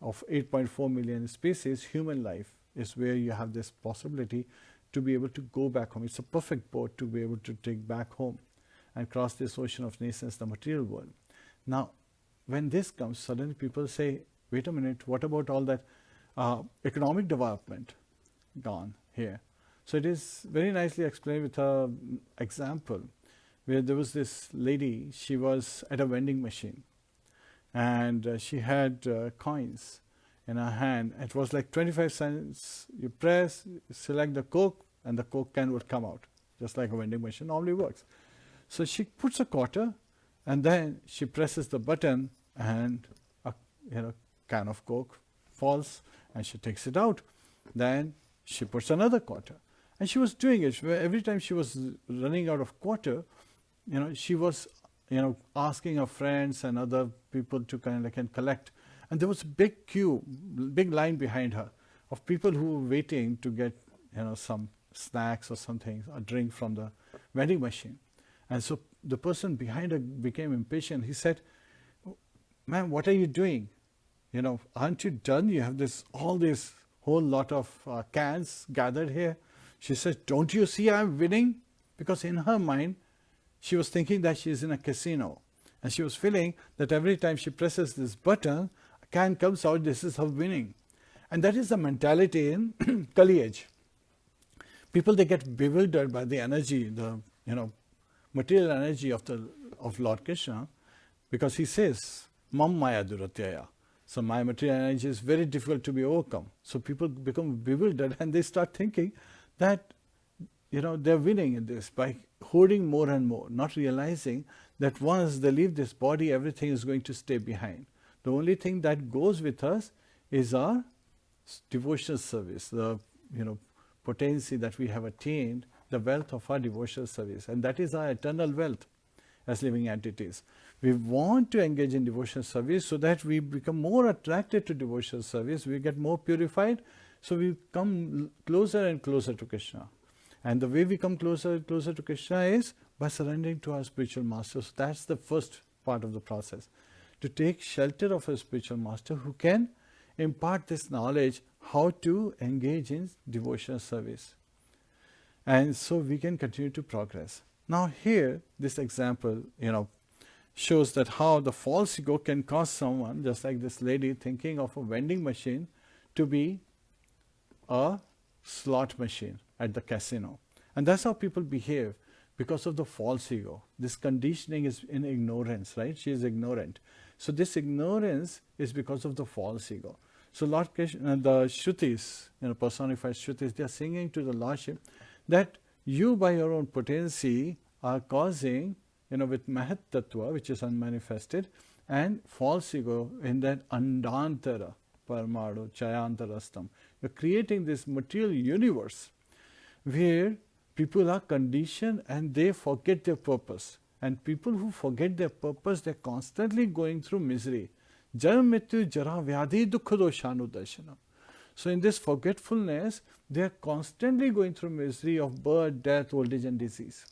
of 8.4 million species. Human life is where you have this possibility to be able to go back home. It's a perfect boat to be able to take back home and cross this ocean of nations, the material world. Now, when this comes, suddenly people say, wait a minute, what about all that economic development gone here? So it is very nicely explained with an example where there was this lady, she was at a vending machine and she had coins in her hand. It was like 25 cents. You press, select the Coke, and the Coke can would come out, just like a vending machine normally works. So she puts a quarter, and then she presses the button, and a can of Coke falls, and she takes it out. Then she puts another quarter, and she was doing it. Every time she was running out of quarter, she was asking her friends and other people to kind of collect. And there was a big queue, big line behind her of people who were waiting to get some snacks or something, a drink from the vending machine. And so the person behind her became impatient. He said, "Ma'am, what are you doing? Aren't you done? You have all this whole lot of cans gathered here." She said, "Don't you see I'm winning?" Because in her mind, she was thinking that she is in a casino. And she was feeling that every time she presses this button, a can comes out, this is her winning. And that is the mentality in Kali Age. People, they get bewildered by the energy, the material energy of Lord Krishna, because he says, "Mam maya duratyaya." So my material energy is very difficult to be overcome. So people become bewildered and they start thinking that they're winning in this by hoarding more and more, not realizing that once they leave this body, everything is going to stay behind. The only thing that goes with us is our devotional service, the potency that we have attained, the wealth of our devotional service, and that is our eternal wealth as living entities. We want to engage in devotional service so that we become more attracted to devotional service, we get more purified, so we come closer and closer to Krishna. And the way we come closer and closer to Krishna is by surrendering to our spiritual masters. That's the first part of the process. To take shelter of a spiritual master who can impart this knowledge how to engage in devotional service. And so we can continue to progress. Now here, this example, shows that how the false ego can cause someone, just like this lady thinking of a vending machine, to be a slot machine at the casino. And that's how people behave because of the false ego. This conditioning is in ignorance, right? She is ignorant. So this ignorance is because of the false ego. So Lord Krishna, the Shrutis, personified Shrutis, they are singing to the Lordship that you by your own potency are causing, with Mahat Tattva, which is unmanifested, and false ego in that Andantara, Parmadu, Chayantarastam. You're creating this material universe where people are conditioned and they forget their purpose. And people who forget their purpose, they're constantly going through misery. Jaram mrityu jara vyadhi dukkha doshanu darshanam. So in this forgetfulness, they are constantly going through misery of birth, death, old age and disease.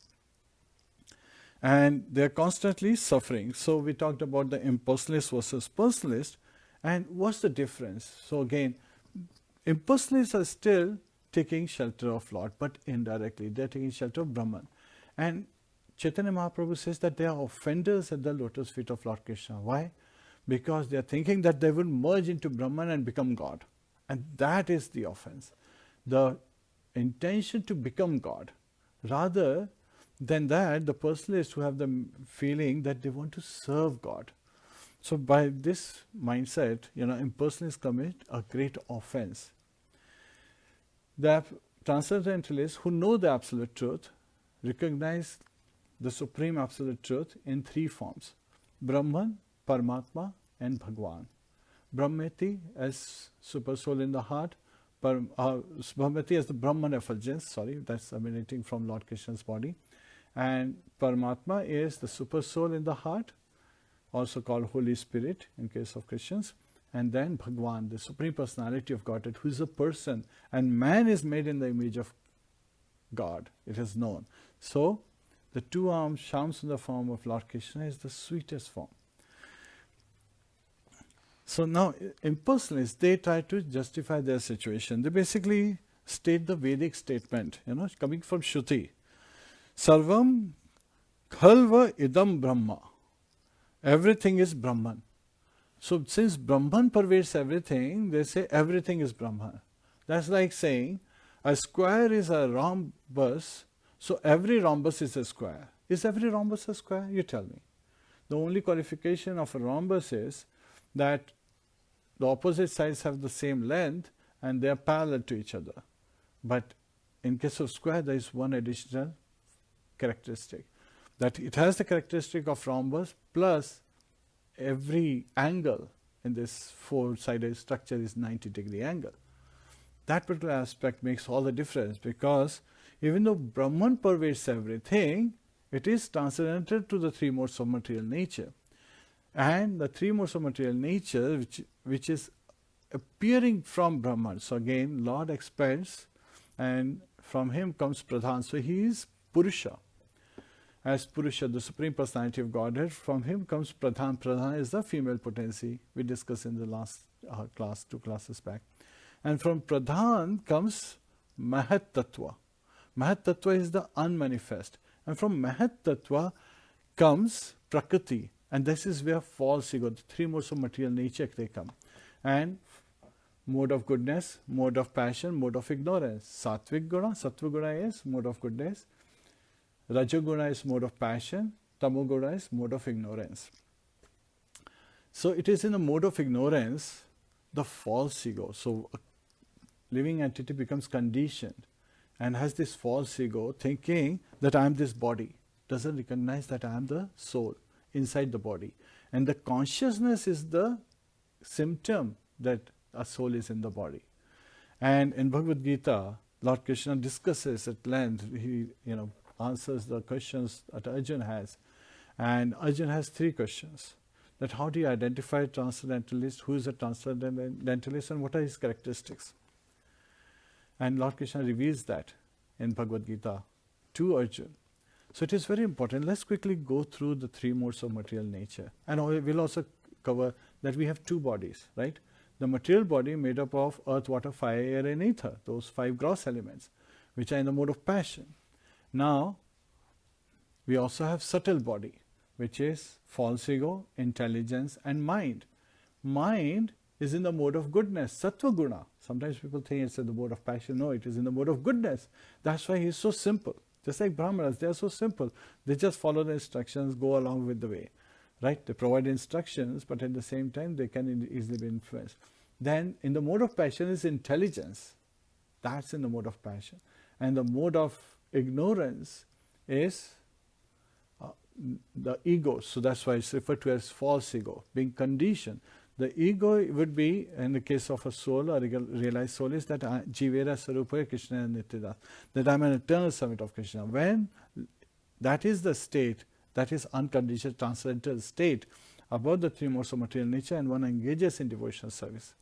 And they're constantly suffering. So we talked about the impersonalist versus personalist. And what's the difference? So again, impersonalists are still taking shelter of Lord, but indirectly. They're taking shelter of Brahman. And Chaitanya Mahaprabhu says that they are offenders at the lotus feet of Lord Krishna. Why? Because they are thinking that they will merge into Brahman and become God. And that is the offense. The intention to become God. Rather than that, the personalists who have the feeling that they want to serve God. So by this mindset, impersonalists commit a great offense. The transcendentalists who know the absolute truth recognize the supreme absolute truth in three forms: Brahman, Paramatma, and Bhagwan. Brahmeti as super soul in the heart, Brahmeti as the Brahman effulgence, that's emanating from Lord Krishna's body, and Paramatma is the super soul in the heart, also called Holy Spirit in case of Christians, and then Bhagwan, the Supreme Personality of Godhead, who is a person, and man is made in the image of God, it is known. So, the two-armed Shyam Sundar form of Lord Krishna is the sweetest form. So now, impersonalists, they try to justify their situation. They basically state the Vedic statement, coming from Shruti. Sarvam khalva idam Brahma. Everything is Brahman. So since Brahman pervades everything, they say everything is Brahman. That's like saying a square is a rhombus, so every rhombus is a square. Is every rhombus a square? You tell me. The only qualification of a rhombus is that the opposite sides have the same length and they are parallel to each other. But in case of square, there is one additional characteristic, that it has the characteristic of rhombus plus every angle in this four-sided structure is 90-degree angle. That particular aspect makes all the difference, because even though Brahman pervades everything, it is transcendental to the three modes of material nature. And the three modes of material nature, which is appearing from Brahman. So again, Lord expands, and from him comes Pradhan. So he is Purusha. As Purusha, the Supreme Personality of Godhead, from him comes Pradhan. Pradhan is the female potency we discussed in the last class, 2 classes back. And from Pradhan comes Mahat Tattva. Mahat Tattva is the unmanifest. And from Mahat Tattva comes Prakriti. And this is where false ego, the three modes of material nature, they come. And mode of goodness, mode of passion, mode of ignorance. Sattvic Guna, Sattva Guna is mode of goodness. Rajoguna is mode of passion. Tamoguna is mode of ignorance. So it is in the mode of ignorance, the false ego. So a living entity becomes conditioned and has this false ego, thinking that I am this body, doesn't recognize that I am the soul inside the body. And the consciousness is the symptom that a soul is in the body. And in Bhagavad Gita, Lord Krishna discusses at length, he answers the questions that Arjuna has. And Arjuna has 3 questions. That how do you identify a transcendentalist, who is a transcendentalist, and what are his characteristics? And Lord Krishna reveals that in Bhagavad Gita to Arjuna. So it is very important. Let's quickly go through the 3 modes of material nature. And we'll also cover that we have 2 bodies, right? The material body made up of earth, water, fire, air and ether, those 5 gross elements, which are in the mode of passion. Now, we also have subtle body, which is false ego, intelligence and mind. Mind is in the mode of goodness, Sattva Guna. Sometimes people think it's in the mode of passion. No, it is in the mode of goodness. That's why he is so simple. Just like Brahmanas, they are so simple. They just follow the instructions, go along with the way. Right? They provide instructions, but at the same time, they can easily be influenced. Then, in the mode of passion is intelligence. That's in the mode of passion. And the mode of ignorance is the ego. So that's why it's referred to as false ego, being conditioned. The ego would be, in the case of a soul, a realized soul, is that Jivera Sarupaya Krishna Nityadas, that I am an eternal servant of Krishna. When that is the state, that is unconditioned transcendental state above the 3 modes of material nature, and one engages in devotional service.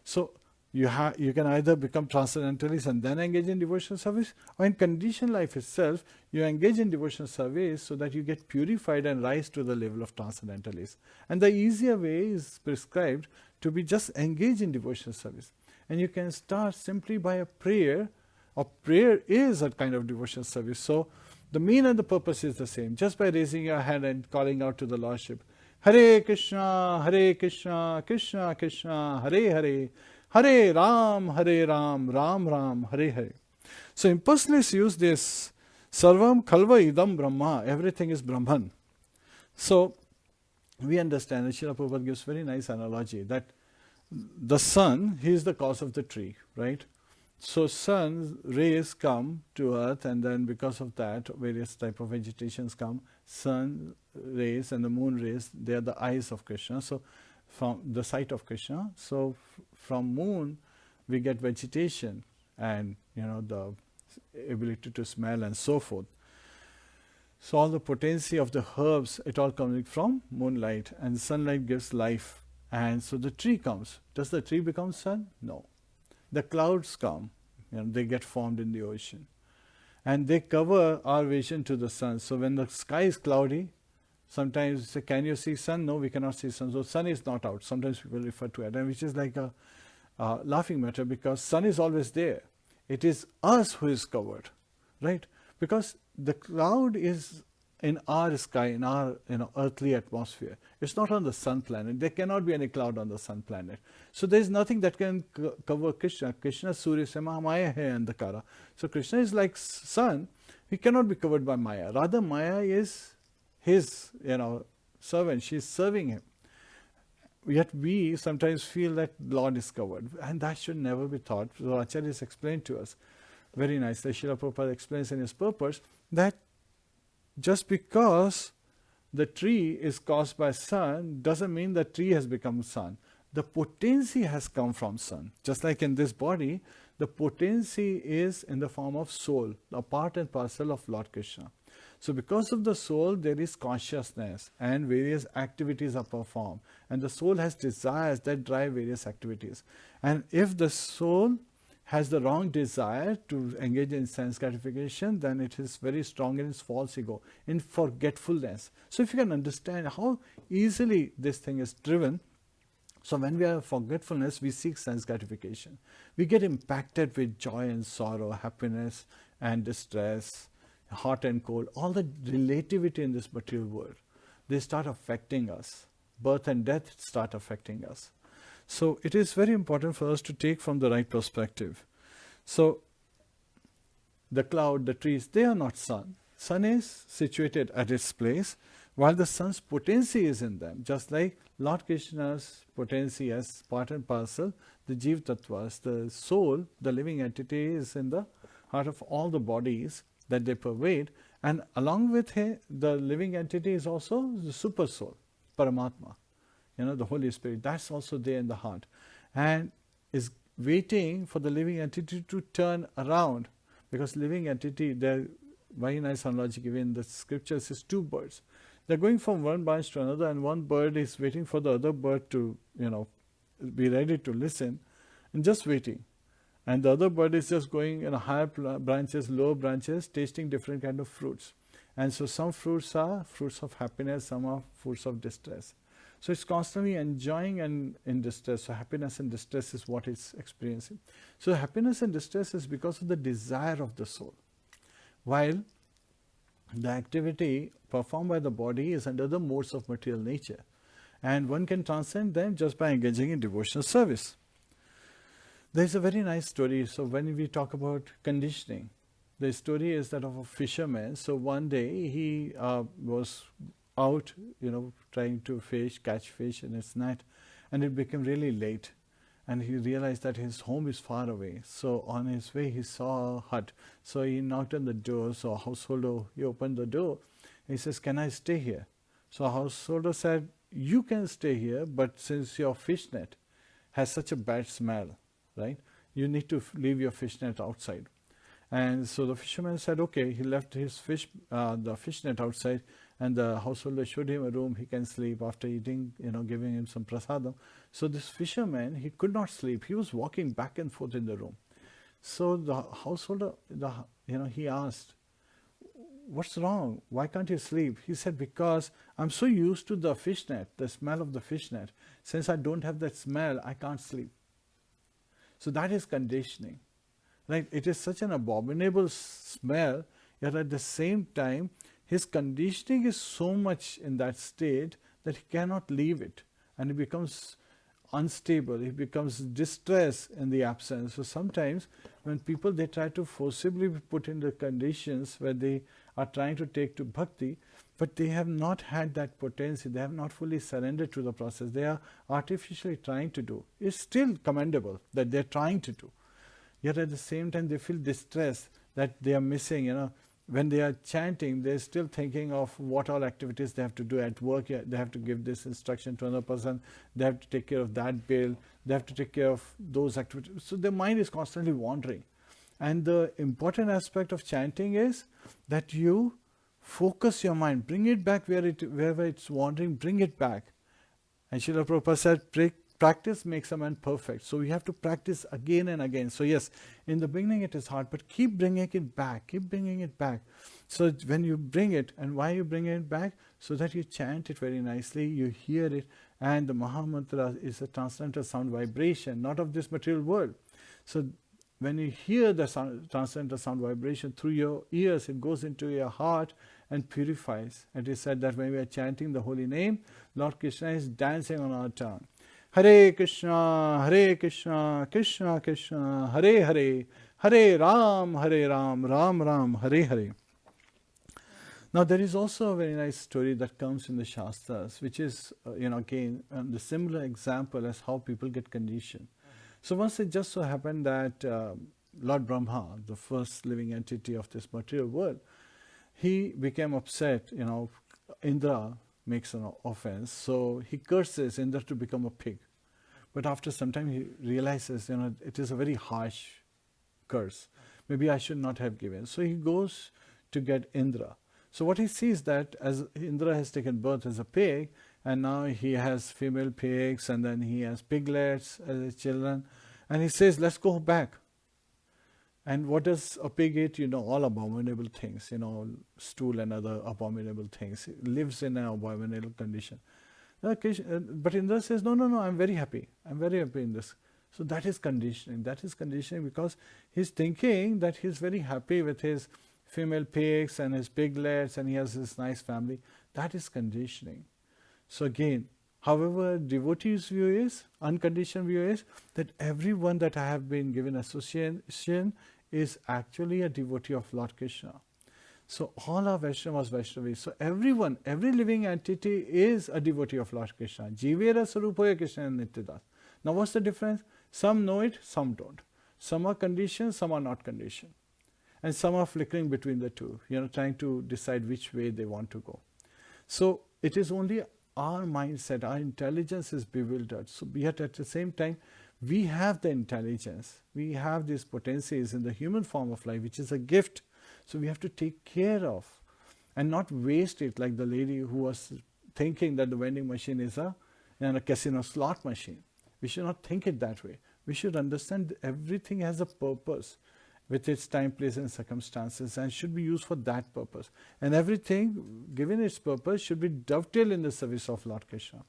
So you can either become transcendentalist and then engage in devotional service, or in conditioned life itself, you engage in devotional service so that you get purified and rise to the level of transcendentalist. And the easier way is prescribed to be just engage in devotional service. And you can start simply by a prayer, or prayer is a kind of devotional service. So the mean and the purpose is the same. Just by raising your hand and calling out to the Lordship, Hare Krishna, Krishna Krishna, Hare Hare, Hare Ram, Ram Ram, Hare Hare. So impersonalists use this Sarvam Khalva Idam Brahma, everything is Brahman. So we understand, and Srila Prabhupada gives very nice analogy, that the sun, he is the cause of the tree, right? So sun rays come to earth, and then because of that various type of vegetations come. Sun rays and the moon rays, they are the eyes of Krishna. So from the sight of Krishna. So from moon we get vegetation and the ability to smell and so forth. So all the potency of the herbs, it all coming from moonlight, and sunlight gives life. And so the tree comes. Does the tree become sun? No. The clouds come, they get formed in the ocean. And they cover our vision to the sun. So when the sky is cloudy, sometimes we say, can you see sun? No, we cannot see sun. So sun is not out. Sometimes people refer to it, and which is like a laughing matter, because sun is always there. It is us who is covered, right? Because the cloud is in our sky, in our earthly atmosphere. It's not on the sun planet. There cannot be any cloud on the sun planet. So there is nothing that can cover Krishna. Krishna Surya Sema Maya hai andhakara. So Krishna is like sun. He cannot be covered by Maya. Rather, Maya is his servant. She is serving him. Yet we sometimes feel that Lord is covered, and that should never be thought. So Acharya has explained to us very nicely. Srila Prabhupada explains in his purpose that just because the tree is caused by sun doesn't mean the tree has become sun. The potency has come from sun. Just like in this body, the potency is in the form of soul, a part and parcel of Lord Krishna. So because of the soul, there is consciousness and various activities are performed. And the soul has desires that drive various activities. And if the soul has the wrong desire to engage in sense gratification, then it is very strong in its false ego, in forgetfulness. So if you can understand how easily this thing is driven, so when we are forgetfulness, we seek sense gratification. We get impacted with joy and sorrow, happiness and distress, hot and cold, all the relativity in this material world. They start affecting us. Birth and death start affecting us. So it is very important for us to take from the right perspective. So the cloud, the trees, they are not sun. Sun is situated at its place, while the sun's potency is in them. Just like Lord Krishna's potency as part and parcel, the Jiva Tattvas, the soul, the living entity is in the heart of all the bodies that they pervade, and along with him, the living entity is also the super soul, Paramatma, the Holy Spirit. That's also there in the heart, and is waiting for the living entity to turn around, because living entity, there very nice analogy given in the scriptures is two birds. They're going from one branch to another, and one bird is waiting for the other bird to be ready to listen, and just waiting. And the other bird is just going in higher branches, lower branches, tasting different kind of fruits. And so some fruits are fruits of happiness, some are fruits of distress. So it's constantly enjoying and in distress. So happiness and distress is what it's experiencing. So happiness and distress is because of the desire of the soul. While the activity performed by the body is under the modes of material nature. And one can transcend them just by engaging in devotional service. There's a very nice story. So when we talk about conditioning, the story is that of a fisherman. So one day he was out, trying to catch fish in his net, and it became really late. And he realized that his home is far away. So on his way, he saw a hut. So he knocked on the door. So a householder, he opened the door. He says, "Can I stay here?" So a householder said, "You can stay here, but since your fish net has such a bad smell, right, you need to leave your fish net outside." And so the fisherman said, okay. He left his the fish net outside, and the householder showed him a room he can sleep after eating, giving him some prasadam. So this fisherman, he could not sleep. He was walking back and forth in the room. So the householder, he asked, "What's wrong? Why can't you sleep?" He said, "Because I'm so used to the fish net, the smell of the fish net. Since I don't have that smell, I can't sleep." So that is conditioning. Right? It is such an abominable smell, yet at the same time, his conditioning is so much in that state that he cannot leave it. And he becomes unstable, he becomes distressed in the absence. So sometimes when people, they try to forcibly be put in the conditions where they are trying to take to bhakti, but they have not had that potency, they have not fully surrendered to the process, they are artificially trying to do. It's still commendable that they're trying to do. Yet at the same time, they feel distressed that they are missing, when they are chanting, they're still thinking of what all activities they have to do at work. They have to give this instruction to another person, they have to take care of that bill, they have to take care of those activities. So their mind is constantly wandering. And the important aspect of chanting is that you focus your mind, bring it back wherever it's wandering, bring it back. And Srila Prabhupada said, practice makes a man perfect. So we have to practice again and again. So yes, in the beginning it is hard, but keep bringing it back, keep bringing it back. So when you bring it, and why you bring it back? So that you chant it very nicely, you hear it, and the Mahamantra is a transcendental sound vibration, not of this material world. So when you hear the transcendental sound vibration through your ears, it goes into your heart, and purifies. It is said that when we are chanting the holy name, Lord Krishna is dancing on our tongue. Hare Krishna, Krishna Krishna, Hare Hare, Hare Ram, Ram Ram, Hare Hare. Now there is also a very nice story that comes in the Shastras, which is, again, the similar example as how people get conditioned. So once it just so happened that Lord Brahma, the first living entity of this material world, he became upset, Indra makes an offense, so he curses Indra to become a pig. But after some time he realizes, it is a very harsh curse. Maybe I should not have given. So he goes to get Indra. So what he sees that as Indra has taken birth as a pig, and now he has female pigs, and then he has piglets as his children, and he says, let's go back. And what does a pig eat? All abominable things, stool and other abominable things. It lives in an abominable condition. But Indra says, no, I'm very happy. I'm very happy in this. So that is conditioning. That is conditioning because he's thinking that he's very happy with his female pigs and his piglets and he has this nice family. That is conditioning. So again, however devotee's view is, unconditioned view is, that everyone that I have been given association is actually a devotee of Lord Krishna. So all our Vaishnavas, Vaishnavis, so everyone, every living entity is a devotee of Lord Krishna. Jivera Sarupaya Krishna Nityadas. Now what's the difference? Some know it, some don't. Some are conditioned, some are not conditioned. And some are flickering between the two, trying to decide which way they want to go. So it is only our mindset, our intelligence is bewildered. So yet at the same time, we have the intelligence. We have these potencies in the human form of life, which is a gift. So we have to take care of and not waste it like the lady who was thinking that the vending machine is a casino slot machine. We should not think it that way. We should understand that everything has a purpose with its time, place and circumstances and should be used for that purpose. And everything, given its purpose, should be dovetailed in the service of Lord Krishna.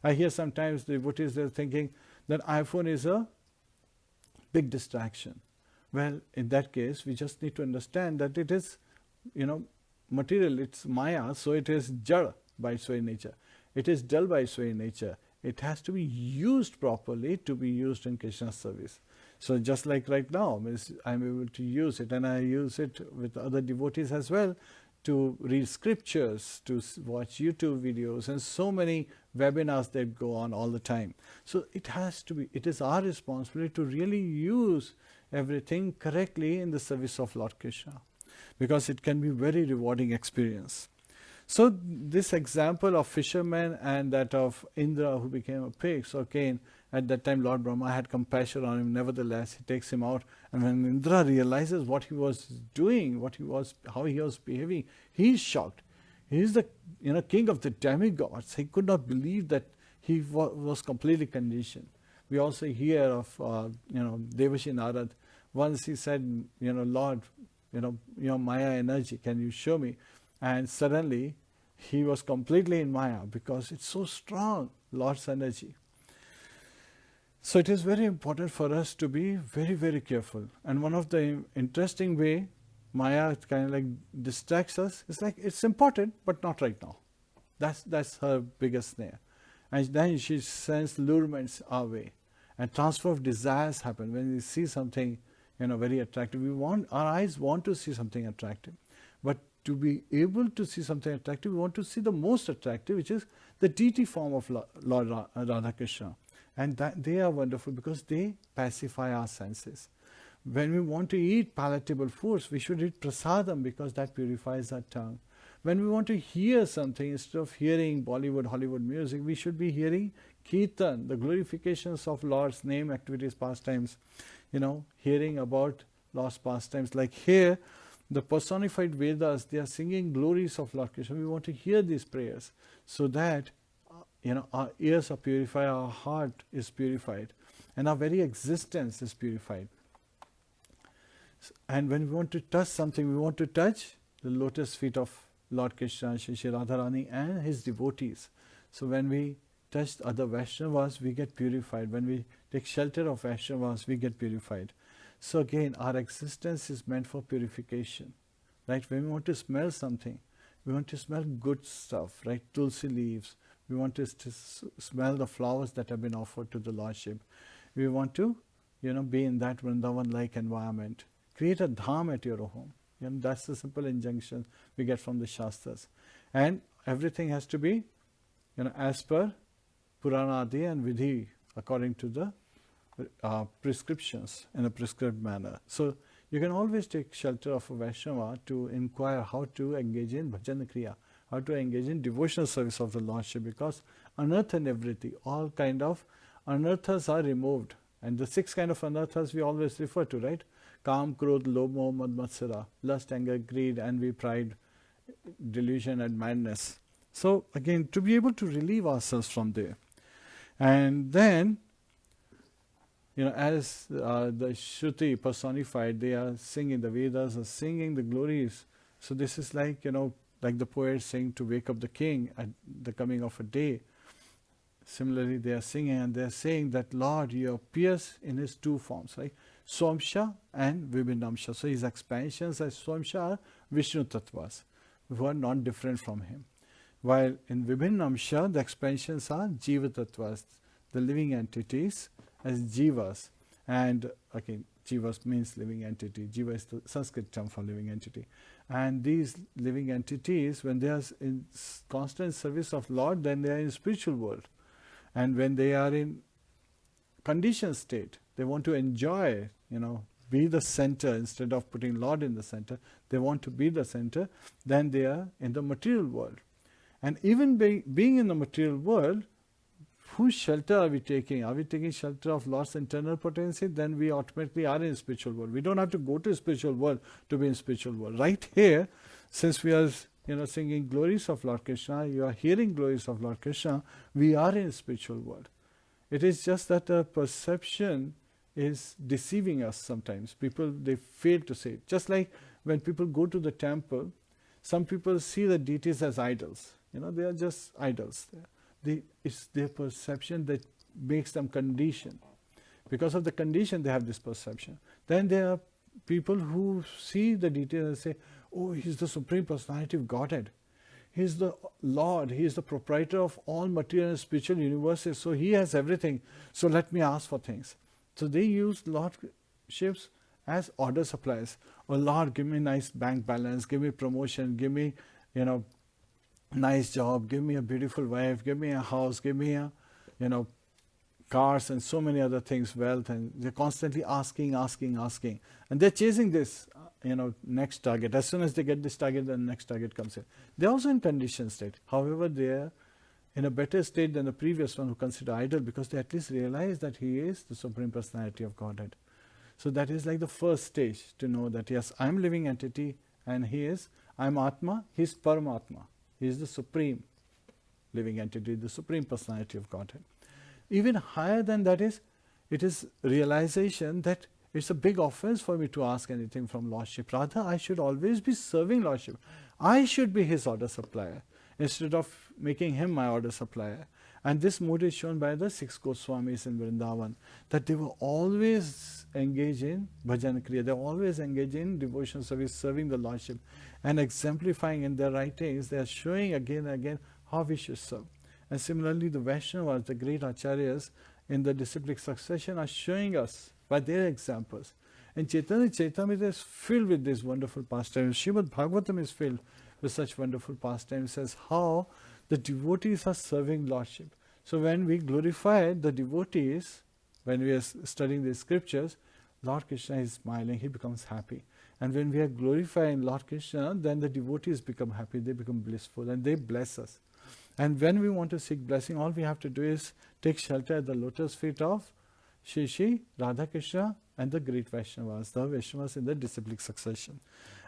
I hear sometimes the devotees are thinking that iPhone is a big distraction. Well, in that case, we just need to understand that it is, material, it's Maya, so it is jada by its very nature. It is dull by its very nature. It has to be used properly to be used in Krishna's service. So just like right now, I'm able to use it, and I use it with other devotees as well to read scriptures, to watch YouTube videos, and so many webinars that go on all the time. So it is our responsibility to really use everything correctly in the service of Lord Krishna, because it can be very rewarding experience. So this example of fisherman and that of Indra who became a pig, so again, at that time Lord Brahma had compassion on him, nevertheless he takes him out, and when Indra realizes what he was doing, how he was behaving, he is shocked. He is the king of the demigods. He could not believe that he was completely conditioned. We also hear of Devashi Narad. Once he said, Lord, your Maya energy, can you show me? And suddenly he was completely in Maya because it's so strong, Lord's energy. So it is very important for us to be very, very careful. And one of the interesting way Maya kind of like distracts us is like it's important, but not right now. That's her biggest snare. And then she sends lurements our way. And transfer of desires happen when we see something, very attractive. Our eyes want to see something attractive. But to be able to see something attractive, we want to see the most attractive, which is the deity form of Lord Radha Krishna. And that they are wonderful because they pacify our senses. When we want to eat palatable foods, we should eat prasadam because that purifies our tongue. When we want to hear something, instead of hearing Bollywood, Hollywood music, we should be hearing Kirtan, the glorifications of Lord's name, activities, pastimes, hearing about Lord's pastimes. Like here, the personified Vedas, they are singing glories of Lord Krishna. We want to hear these prayers so that our ears are purified, our heart is purified, and our very existence is purified. And when we want to touch something, we want to touch the lotus feet of Lord Krishna, Shri Radharani and his devotees. So when we touch other Vaishnavas, we get purified. When we take shelter of Vaishnavas, we get purified. So again, our existence is meant for purification. Right? When we want to smell something, We want to smell good stuff, right? Tulsi leaves. We want to smell the flowers that have been offered to the Lordship. We want to, be in that Vrindavan-like environment. Create a dham at your home. That's the simple injunction we get from the Shastras. And everything has to be, as per Puranadi and Vidhi, according to the prescriptions in a prescribed manner. So you can always take shelter of a Vaishnava to inquire how to engage in bhajan kriya, how to engage in devotional service of the Lordship, because anartha nivriti, all kind of anarthas are removed. And the 6 kind of anarthas we always refer to, right? Kam, Krodh, Lobh, Moh, Mad, Matsara, lust, anger, greed, envy, pride, delusion and madness. So again, to be able to relieve ourselves from there. And then, as the Shruti personified, they are singing, the Vedas are singing the glories. So this is like, like the poet saying to wake up the king at the coming of a day. Similarly, they are singing and they are saying that Lord, you appears in his 2 forms, right? Swamsha and Vibhinamsha. So his expansions as Swamsha are Vishnu Tattvas, who are not different from him. While in Vibhinamsha, the expansions are Jiva Tattvas, the living entities as Jivas. And again, Jivas means living entity. Jiva is the Sanskrit term for living entity. And these living entities, when they are in constant service of Lord, then they are in spiritual world. And when they are in conditioned state, they want to enjoy, be the center instead of putting Lord in the center. They want to be the center. Then they are in the material world. And even being in the material world, whose shelter are we taking? Are we taking shelter of Lord's internal potency? Then we automatically are in spiritual world. We don't have to go to spiritual world to be in spiritual world. Right here, since we are singing glories of Lord Krishna, you are hearing glories of Lord Krishna, we are in spiritual world. It is just that the perception is deceiving us sometimes. People, they fail to say it. Just like when people go to the temple, some people see the deities as idols. They are just idols. It's their perception that makes them conditioned. Because of the condition, they have this perception. Then there are people who see the deity and say, oh, he's the Supreme Personality of Godhead. He's the Lord. He is the proprietor of all material and spiritual universes. So he has everything. So let me ask for things. So they use lordships as order suppliers. Oh Lord, give me nice bank balance, give me promotion, give me, nice job, give me a beautiful wife, give me a house, give me a, cars and so many other things, wealth, and they're constantly asking. And they're chasing this, next target. As soon as they get this target, the next target comes in. They're also in conditioned state. However, they're in a better state than the previous one who consider idol, because they at least realize that he is the Supreme Personality of Godhead. So that is like the first stage to know that yes, I'm living entity and I'm Atma, he's Paramatma. He is the supreme living entity, the Supreme Personality of Godhead. Even higher than that is, it is realization that it's a big offense for me to ask anything from Lordship. Rather, I should always be serving Lordship. I should be his order supplier instead of making him my order supplier. And this mood is shown by the 6 Goswamis in Vrindavan, that they were always engaged in bhajan kriya. They were always engaged in devotional service, serving the Lordship, and exemplifying in their writings. They are showing again and again how we should serve. And similarly, the Vaishnavas, the great acharyas in the disciplic succession, are showing us by their examples. And Chaitanya Charitamrita is filled with these wonderful pastimes. Srimad Bhagavatam is filled with such wonderful pastimes, says how the devotees are serving Lordship. So when we glorify the devotees, when we are studying the scriptures, Lord Krishna is smiling, he becomes happy. And when we are glorifying Lord Krishna, then the devotees become happy, they become blissful, and they bless us. And when we want to seek blessing, all we have to do is take shelter at the lotus feet of Shri Radha Krishna and the great Vaishnavas, the Vaishnavas in the disciplic succession.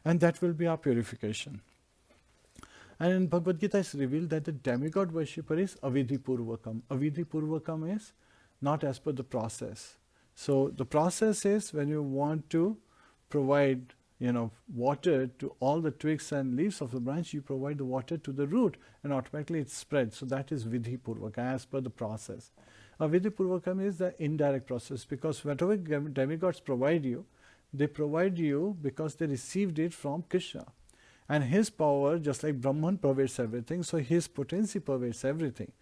And that will be our purification. And in Bhagavad Gita is revealed that the demigod worshipper is avidhi purvakam. Avidhi purvakam is not as per the process. So the process is when you want to provide water to all the twigs and leaves of the branch, you provide the water to the root and automatically it spreads. So that is vidhi purvaka, as per the process. Avidhi purvakam is the indirect process, because whatever demigods provide you, they provide you because they received it from Krishna. And his power, just like Brahman pervades everything, so his potency pervades everything.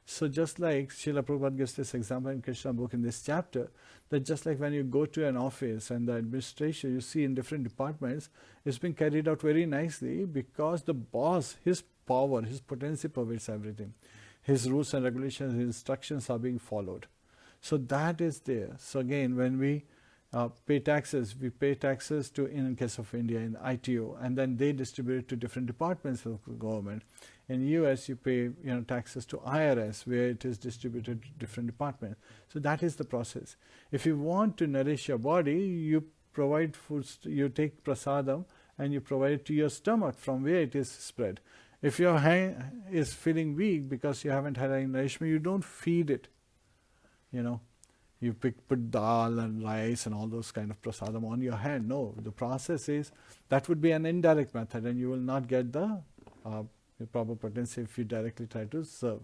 So just like Srila Prabhupada gives this example in Krishna book in this chapter, that just like when you go to an office and the administration you see in different departments is being carried out very nicely because the boss, his power, his potency pervades everything. His rules and regulations, his instructions are being followed. So that is there. So again, when we pay taxes, we pay taxes to, in case of India, in ITO, and then they distribute it to different departments of the government. In US, you pay taxes to IRS, where it is distributed to different departments. So that is the process. If you want to nourish your body, you provide food, you take prasadam and you provide it to your stomach from where it is spread. If your hand is feeling weak because you haven't had any nourishment, you don't feed it. You put dal and rice and all those kind of prasadam on your hand. No, the process is, that would be an indirect method and you will not get the proper potency if you directly try to serve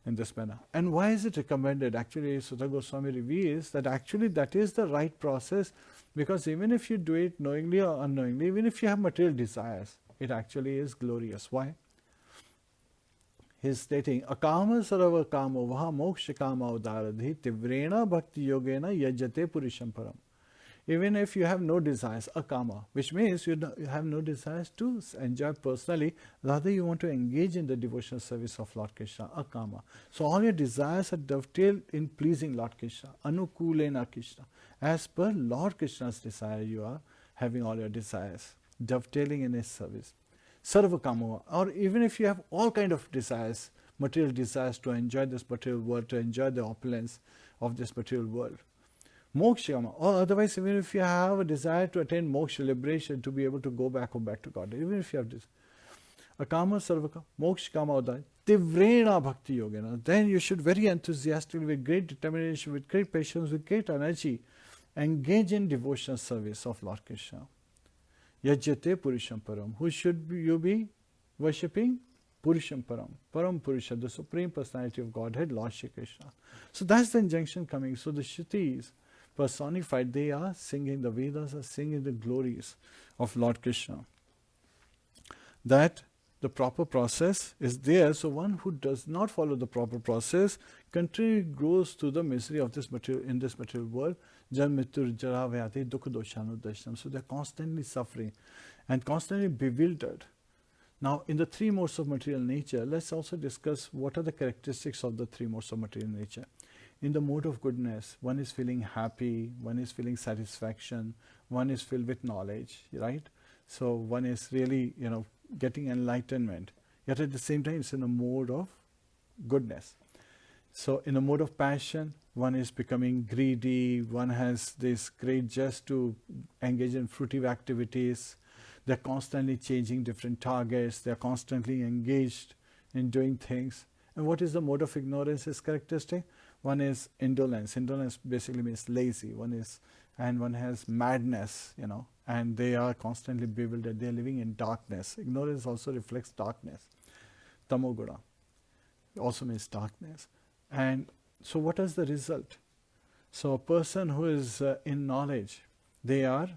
in this manner. And why is it recommended? Actually, Sutta Goswami reveals that actually that is the right process, because even if you do it knowingly or unknowingly, even if you have material desires, it actually is glorious. Why? He's stating, akama sarava kamo vaha moksha kama udaradhi tivrena bhakti yogena yajate purisham param. Even if you have no desires, akama, which means you have no desires to enjoy personally, rather you want to engage in the devotional service of Lord Krishna, akama. So all your desires are dovetailed in pleasing Lord Krishna, anukulena Krishna. As per Lord Krishna's desire, you are having all your desires, dovetailing in his service. Sarva kama, or even if you have all kind of desires, material desires to enjoy this material world, to enjoy the opulence of this material world. Moksha kama, or otherwise even if you have a desire to attain moksha, liberation, to be able to go back home, back to God, even if you have this. Akama sarvaka, moksha kama udai, tivrena bhakti yogena, then you should very enthusiastically, with great determination, with great patience, with great energy, engage in devotional service of Lord Krishna. Yajyate Purisham Param. Who should you be worshipping? Purisham Param. Param Purusha, the Supreme Personality of Godhead, Lord Shri Krishna. So that's the injunction coming. So the Shrutis personified, they are singing, the Vedas are singing the glories of Lord Krishna. That the proper process is there, so one who does not follow the proper process continually grows to the misery of this material, in this material world. Janmitur jara vyati dukha doshanudashnam. So they're constantly suffering and constantly bewildered. Now, in the three modes of material nature, let's also discuss what are the characteristics of the three modes of material nature. In the mode of goodness, one is feeling happy, one is feeling satisfaction, one is filled with knowledge, right? So one is really, getting enlightenment. Yet at the same time, it's in a mode of goodness. So in a mode of passion, one is becoming greedy, one has this great zest to engage in fruitive activities. They're constantly changing different targets, they're constantly engaged in doing things. And what is the mode of ignorance is characteristic? One is indolence. Indolence basically means lazy. One has madness, and they are constantly bewildered. They are living in darkness. Ignorance also reflects darkness. Tamoguna also means darkness. And so what is the result? So a person who is in knowledge, they are,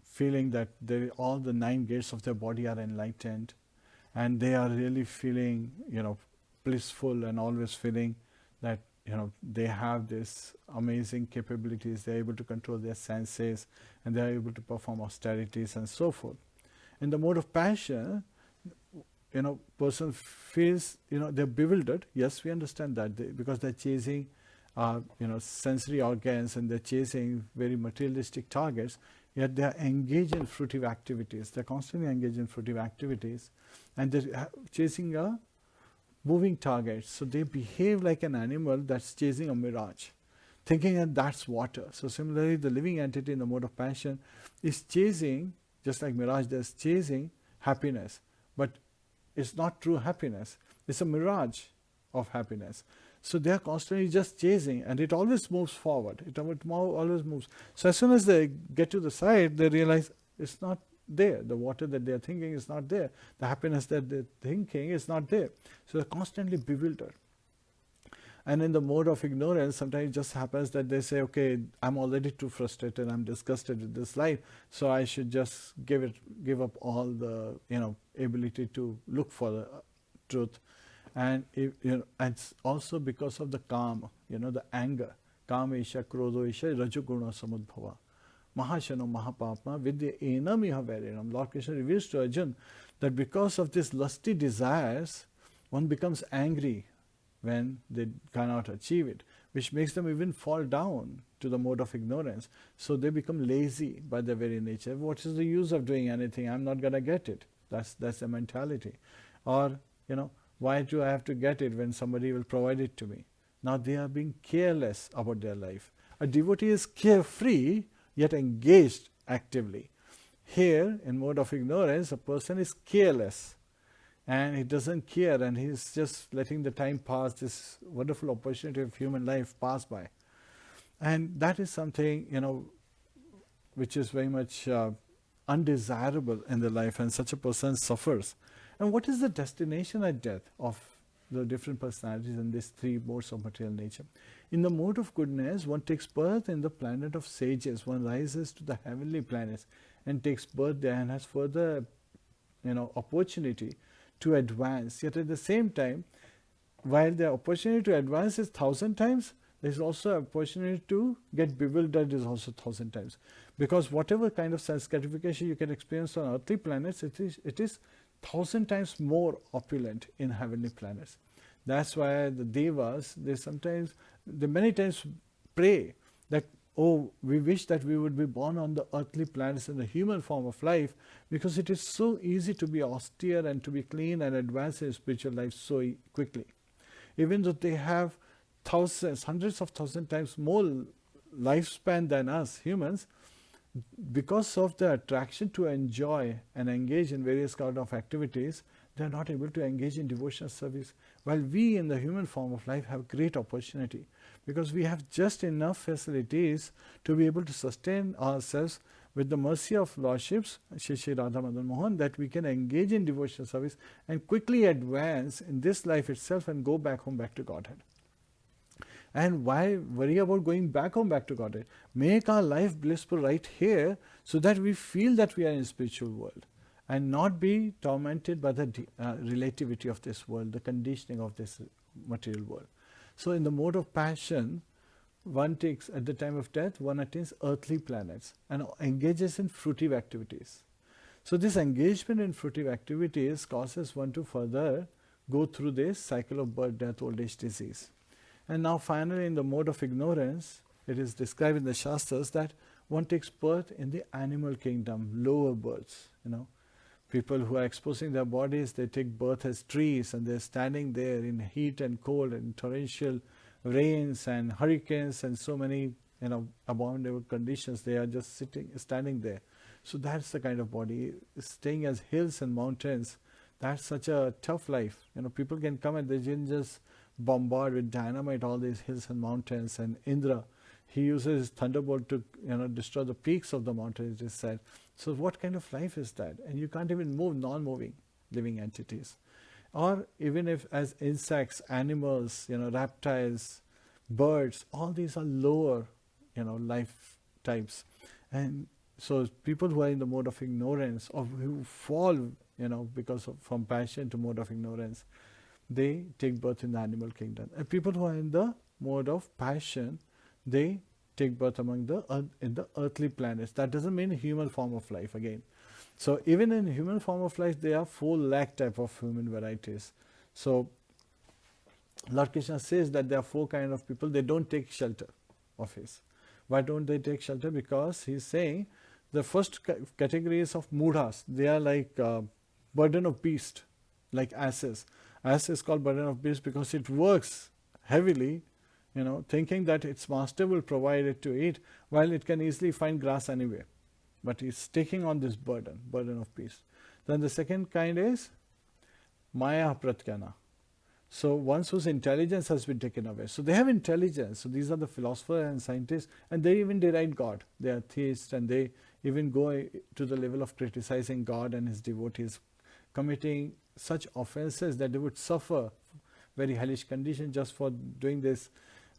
feeling that all the 9 gates of their body are enlightened, and they are really feeling, blissful, and always feeling that, they have this amazing capabilities. They are able to control their senses, and they are able to perform austerities and so forth. In the mode of passion, person feels, they're bewildered. Yes, we understand that because they're chasing, sensory organs, and they're chasing very materialistic targets. Yet they are engaged in fruitive activities. They're constantly engaged in fruitive activities, and they're chasing a moving target. So they behave like an animal that's chasing a mirage, thinking that that's water. So similarly, the living entity in the mode of passion is chasing, just like mirage, they're chasing happiness. But it's not true happiness. It's a mirage of happiness. So they are constantly just chasing, and it always moves forward. It always moves. So as soon as they get to the side, they realize it's not there. The water that they are thinking is not there. The happiness that they're thinking is not there. So they're constantly bewildered. And in the mode of ignorance, sometimes it just happens that they say, okay, I'm already too frustrated, I'm disgusted with this life, so I should just give up all the, ability to look for the truth. And and it's also because of the calm, the anger. Kamesha, Krodosha, Rajoguna Samudbhava. Mahashano Mahapapma Vidya Enam Iha Varinam. Lord Krishna reveals to Arjun that because of these lusty desires, one becomes angry when they cannot achieve it, which makes them even fall down to the mode of ignorance. So they become lazy by their very nature. What is the use of doing anything? I'm not going to get it. That's the mentality. Or, why do I have to get it when somebody will provide it to me? Now they are being careless about their life. A devotee is carefree yet engaged actively. Here, in mode of ignorance, a person is careless and he doesn't care and he's just letting the time pass, this wonderful opportunity of human life pass by. And that is something, which is very much undesirable in the life, and such a person suffers. And what is the destination at death of the different personalities in these three modes of material nature? In the mode of goodness, one takes birth in the planet of sages. One rises to the heavenly planets and takes birth there and has further, opportunity to advance. Yet at the same time, while the opportunity to advance is 1,000 times, there is also an opportunity to get bewildered is also 1,000 times. Because whatever kind of sense gratification you can experience on earthly planets, it is 1,000 times more opulent in heavenly planets. That's why the devas, they many times pray that, oh, we wish that we would be born on the earthly planets in the human form of life, because it is so easy to be austere and to be clean and advance in spiritual life so quickly. Even though they have thousands, hundreds of thousand times more lifespan than us humans, because of the attraction to enjoy and engage in various kind of activities, they are not able to engage in devotional service. While we in the human form of life have great opportunity, because we have just enough facilities to be able to sustain ourselves with the mercy of Lordships, Shri Radha Madan Mohan, that we can engage in devotional service and quickly advance in this life itself and go back home, back to Godhead. And why worry about going back home, back to Godhead? Make our life blissful right here, so that we feel that we are in spiritual world and not be tormented by the relativity of this world, the conditioning of this material world. So in the mode of passion, one takes, at the time of death, one attains earthly planets and engages in fruitive activities. So this engagement in fruitive activities causes one to further go through this cycle of birth, death, old age, disease. And now finally, in the mode of ignorance, it is described in the Shastras that one takes birth in the animal kingdom, lower births. People who are exposing their bodies, they take birth as trees, and they're standing there in heat and cold and torrential rains and hurricanes and so many, abominable conditions. They are just standing there. So that's the kind of body. Staying as hills and mountains, that's such a tough life. People can come and they can just bombard with dynamite all these hills and mountains. And Indra, he uses his thunderbolt to destroy the peaks of the mountain, it is said. So what kind of life is that? And you can't even move non-moving living entities. Or even if as insects, animals, reptiles, birds, all these are lower life types. And so people who are in the mode of ignorance, or who fall because of from passion to mode of ignorance, they take birth in the animal kingdom. And people who are in the mode of passion, they take birth in the earthly planets. That doesn't mean human form of life again. So even in human form of life, there are 4 lakh type of human varieties. So Lord Krishna says that there are 4 kind of people, they don't take shelter of his. Why don't they take shelter? Because he's saying the first category is of mudhas. They are like burden of beast, like asses. Ass is called burden of beast because it works heavily, thinking that its master will provide it to eat, while it can easily find grass anywhere. But it's taking on this burden of beast. Then the second kind is Maya Pratyana. So ones whose intelligence has been taken away. So they have intelligence. So these are the philosophers and scientists, and they even deride God. They are theists, and they even go to the level of criticizing God and his devotees, committing such offenses that they would suffer very hellish condition just for doing this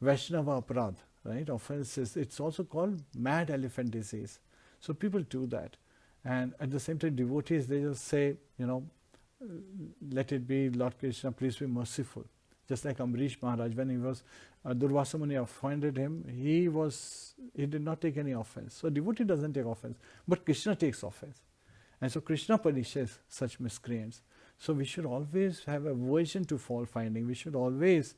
Vaishnava aparadh, right? Offenses. It's also called mad elephant disease. So people do that. And at the same time, devotees, they just say, let it be, Lord Krishna, please be merciful. Just like Amrish Maharaj, when he was, Durvasa Muni offended him, he did not take any offense. So devotee doesn't take offense, but Krishna takes offense. And so Krishna punishes such miscreants. So we should always have aversion to fault finding. We should always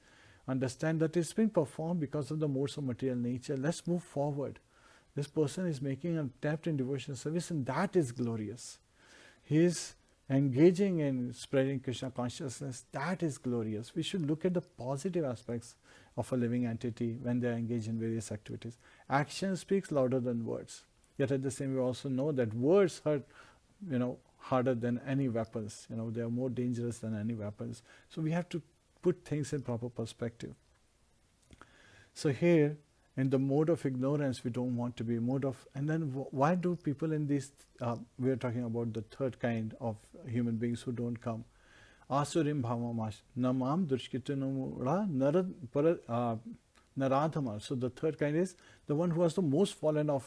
understand that it's being performed because of the modes of material nature. Let's move forward. This person is making an attempt in devotional service, and that is glorious. He is engaging in spreading Krishna consciousness. That is glorious. We should look at the positive aspects of a living entity when they are engaged in various activities. Action speaks louder than words. Yet at the same time, we also know that words hurt, harder than any weapons. They are more dangerous than any weapons. So we have to put things in proper perspective. So here, in the mode of ignorance, we don't want to be and then why do people in this, we are talking about the third kind of human beings who don't come. Asurim bhavamash namam durshkitanumura naradhamar. So the third kind is the one who has the most fallen of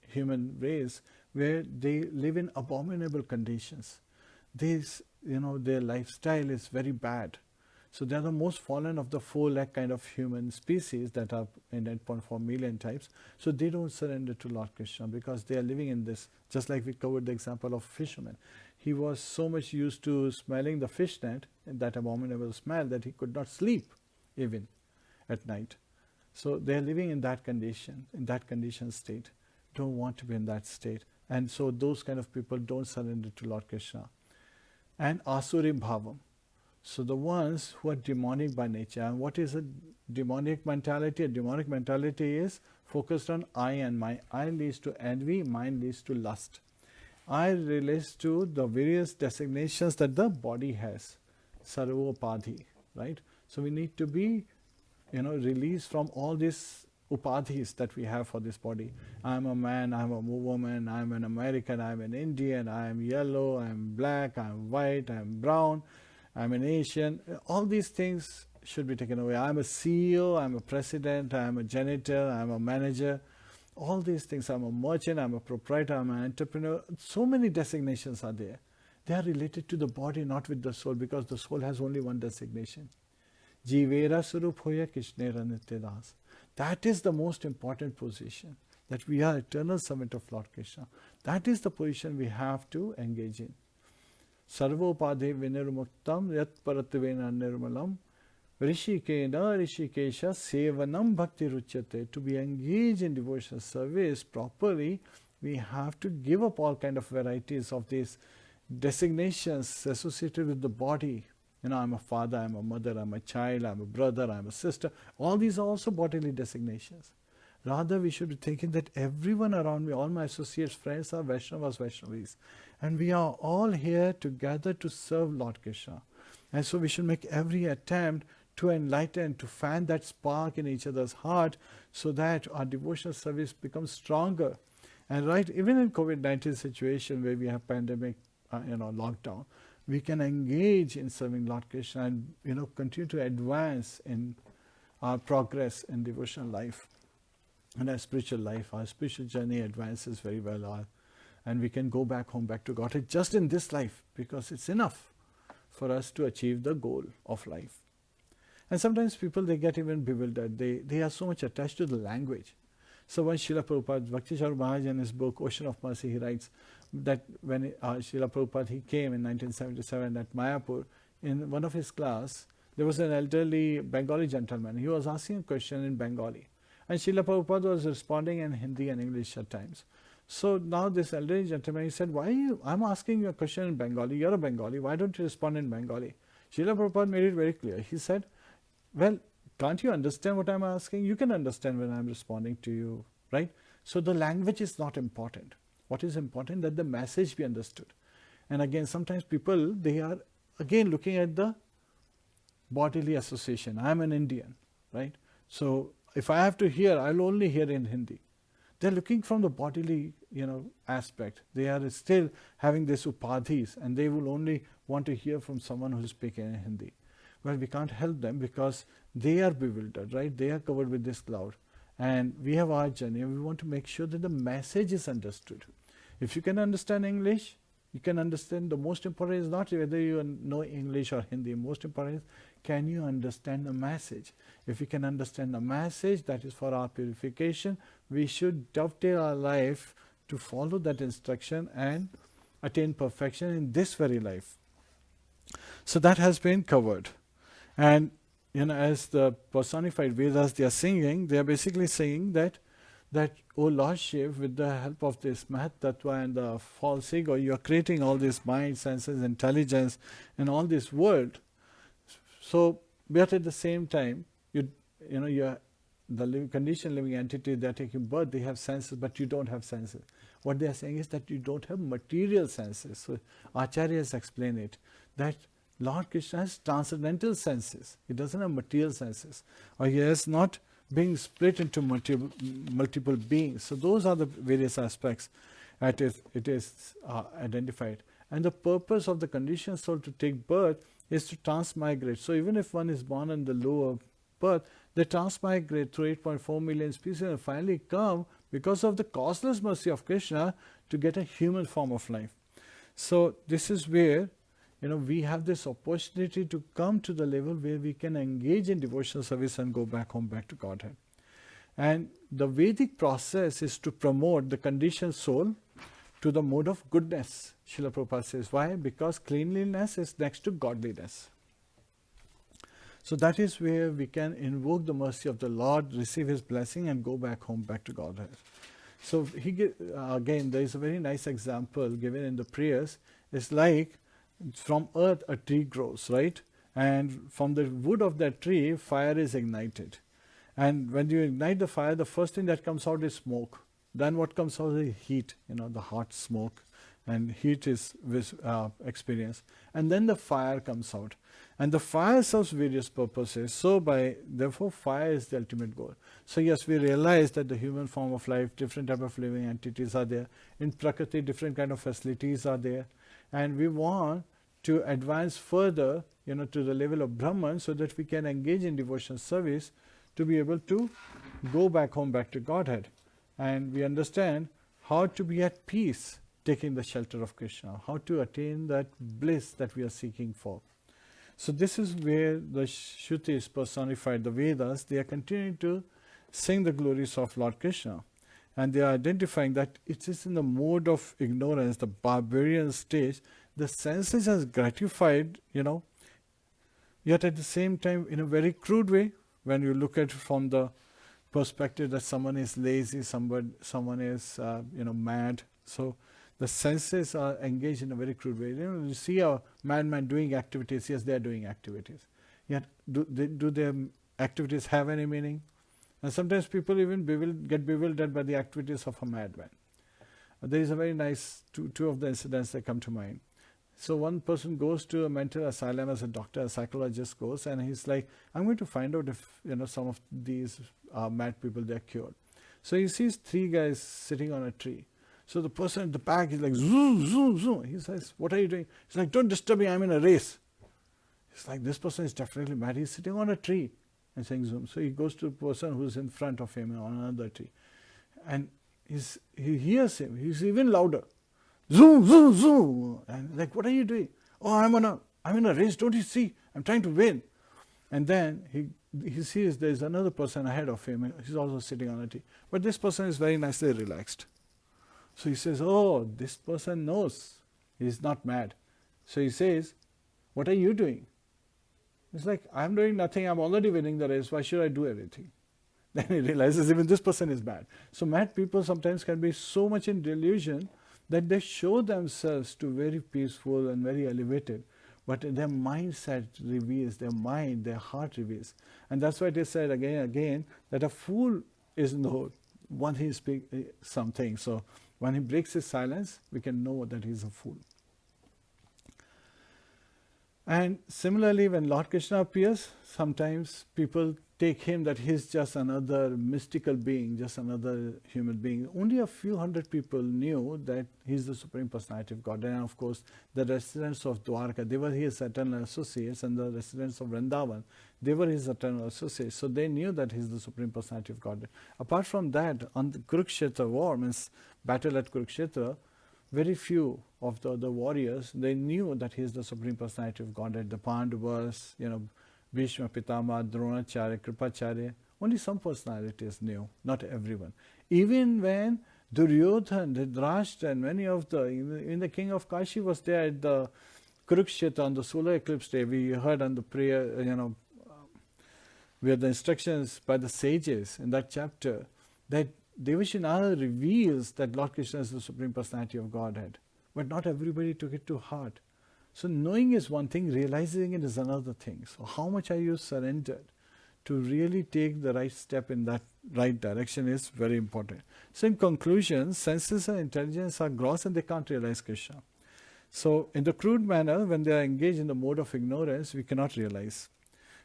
human race, where they live in abominable conditions. Their lifestyle is very bad. So they are the most fallen of the 4 lakh kind of human species that are in 8.4 million types. So they don't surrender to Lord Krishna because they are living in this, just like we covered the example of fisherman. He was so much used to smelling the fish net, that abominable smell, that he could not sleep even at night. So they are living in that condition state. Don't want to be in that state. And so those kind of people don't surrender to Lord Krishna. And Asuri Bhavam. So the ones who are demonic by nature. And what is a demonic mentality? A demonic mentality is focused on I and my. I leads to envy, mine leads to lust. I relates to the various designations that the body has. Sarvopadhi, right? So we need to be, released from all these upadhis that we have for this body. I am a man, I am a woman, I am an American, I am an Indian, I am yellow, I am black, I am white, I am brown, I am an Asian. All these things should be taken away. I am a CEO, I am a president, I am a janitor, I am a manager. All these things, I am a merchant, I am a proprietor, I am an entrepreneur. So many designations are there. They are related to the body, not with the soul, because the soul has only one designation. Jivera Surup Hoya Krishnera Nityadas. That is the most important position, that we are eternal servant of Lord Krishna. That is the position we have to engage in. Sarvopadhe vinirmuktam yat paratvena nirmalam rishikena rishikesha sevanam bhakti ruchyate. To be engaged in devotional service properly, we have to give up all kind of varieties of these designations associated with the body. I'm a father, I'm a mother, I'm a child, I'm a brother, I'm a sister. All these are also bodily designations. Rather, we should be thinking that everyone around me, all my associates, friends are Vaishnavas, Vaishnavis. And we are all here together to serve Lord Krishna. And so we should make every attempt to enlighten, to fan that spark in each other's heart, so that our devotional service becomes stronger. And right, even in COVID-19 situation where we have pandemic, lockdown, we can engage in serving Lord Krishna and continue to advance in our progress in devotional life and our spiritual life. Our spiritual journey advances very well, and we can go back home, back to Godhead just in this life, because it's enough for us to achieve the goal of life. And sometimes people, they get even bewildered. They are so much attached to the language. So when Srila Prabhupada, Bhakti Charu Maharaj, in his book Ocean of Mercy, he writes that when Srila Prabhupada, he came in 1977 at Mayapur, in one of his class, there was an elderly Bengali gentleman. He was asking a question in Bengali. And Srila Prabhupada was responding in Hindi and English at times. So now this elderly gentleman, he said, I'm asking you a question in Bengali, you're a Bengali, why don't you respond in Bengali? Srila Prabhupada made it very clear. He said, well, can't you understand what I'm asking? You can understand when I'm responding to you, right? So the language is not important. What is important, that the message be understood. And again, sometimes people, they are again looking at the bodily association. I'm an Indian, right? So if I have to hear, I'll only hear in Hindi. They're looking from the bodily, aspect. They are still having this upadhis, and they will only want to hear from someone who's speaking in Hindi. well, we can't help them because they are bewildered, right? They are covered with this cloud. And we have our journey, and we want to make sure that the message is understood. If you can understand English, you can understand. The most important is not whether you know English or Hindi. Most important is, can you understand the message? If you can understand the message, that is for our purification. We should dovetail our life to follow that instruction and attain perfection in this very life. So that has been covered. And as the personified Vedas they are singing, they are basically saying that O Lord Shiv, with the help of this Mahat Tattva and the false ego, you are creating all this mind, senses, intelligence, and all this world. So, but at the same time, you are the conditioned living entity, they are taking birth, they have senses, but you don't have senses. What they are saying is that you don't have material senses. So, Acharyas explain it, that Lord Krishna has transcendental senses. He doesn't have material senses. Or he has not being split into multiple beings. So those are the various aspects that it is identified. And the purpose of the conditioned soul to take birth is to transmigrate. So even if one is born in the lower birth, they transmigrate through 8.4 million species and finally come, because of the causeless mercy of Krishna, to get a human form of life. So this is where we have this opportunity to come to the level where we can engage in devotional service and go back home, back to Godhead. And the Vedic process is to promote the conditioned soul to the mode of goodness. Srila Prabhupada says, why? Because cleanliness is next to godliness. So that is where we can invoke the mercy of the Lord, receive His blessing, and go back home, back to Godhead. So again, there is a very nice example given in the prayers. It's like, from earth a tree grows, right? And from the wood of that tree, fire is ignited. And when you ignite the fire, the first thing that comes out is smoke. Then what comes out is heat, the hot smoke. And heat is experienced. And then the fire comes out. And the fire serves various purposes. So therefore, fire is the ultimate goal. So yes, we realize that the human form of life, different type of living entities are there. In Prakriti, different kind of facilities are there. And we want to advance further, to the level of Brahman, so that we can engage in devotional service to be able to go back home, back to Godhead. And we understand how to be at peace, taking the shelter of Krishna, how to attain that bliss that we are seeking for. So this is where the Shrutis personified, the Vedas, they are continuing to sing the glories of Lord Krishna. And they are identifying that it is in the mode of ignorance, the barbarian stage, the senses has gratified, yet at the same time in a very crude way, when you look at it from the perspective that someone is lazy, someone is, mad. So the senses are engaged in a very crude way. You see a madman doing activities, yes, they are doing activities. Yet do their activities have any meaning? And sometimes people even get bewildered by the activities of a madman. There is a very nice, two of the incidents that come to mind. So one person goes to a mental asylum as a doctor, a psychologist goes, and he's like, I'm going to find out if some of these mad people, they're cured. So he sees three guys sitting on a tree. So the person at the back is like, zoom, zoom, zoom. He says, what are you doing? He's like, don't disturb me, I'm in a race. It's like, this person is definitely mad. He's sitting on a tree and saying zoom. So he goes to the person who's in front of him on another tree. And he hears him. He's even louder. Zoom, zoom, zoom. And like, what are you doing? Oh, I'm in a race. Don't you see? I'm trying to win. And then he sees there's another person ahead of him. He's also sitting on a tree. But this person is very nicely relaxed. So he says, oh, this person knows he's not mad. So he says, what are you doing? It's like, I'm doing nothing. I'm already winning the race. Why should I do everything? Then he realizes even this person is mad. So mad people sometimes can be so much in delusion that they show themselves to very peaceful and very elevated. But their mindset reveals, their mind, their heart reveals. And that's why they said again and again that a fool is known when he speaks something. So when he breaks his silence, we can know that he's a fool. And similarly, when Lord Krishna appears, sometimes people take him that he's just another mystical being, just another human being. Only a few hundred people knew that he's the Supreme Personality of God. And of course, the residents of Dwarka, they were his eternal associates, and the residents of Vrindavan, they were his eternal associates. So they knew that he's the Supreme Personality of God. Apart from that, on the Kurukshetra war, means battle at Kurukshetra, very few of the other warriors, they knew that he is the Supreme Personality of Godhead. The Pandavas, Bhishma, Pitama, Dronacharya, Kripacharya, only some personalities knew, not everyone. Even when Duryodhan, Dhritarashtra, and many of even the king of Kashi was there at the Kurukshetra on the solar eclipse day, we heard on the prayer, where the instructions by the sages in that chapter, that Devashi Nara reveals that Lord Krishna is the Supreme Personality of Godhead. But not everybody took it to heart. So knowing is one thing, realizing it is another thing. So how much are you surrendered to really take the right step in that right direction is very important. So in conclusion, senses and intelligence are gross and they can't realize Krishna. So in the crude manner, when they are engaged in the mode of ignorance, we cannot realize.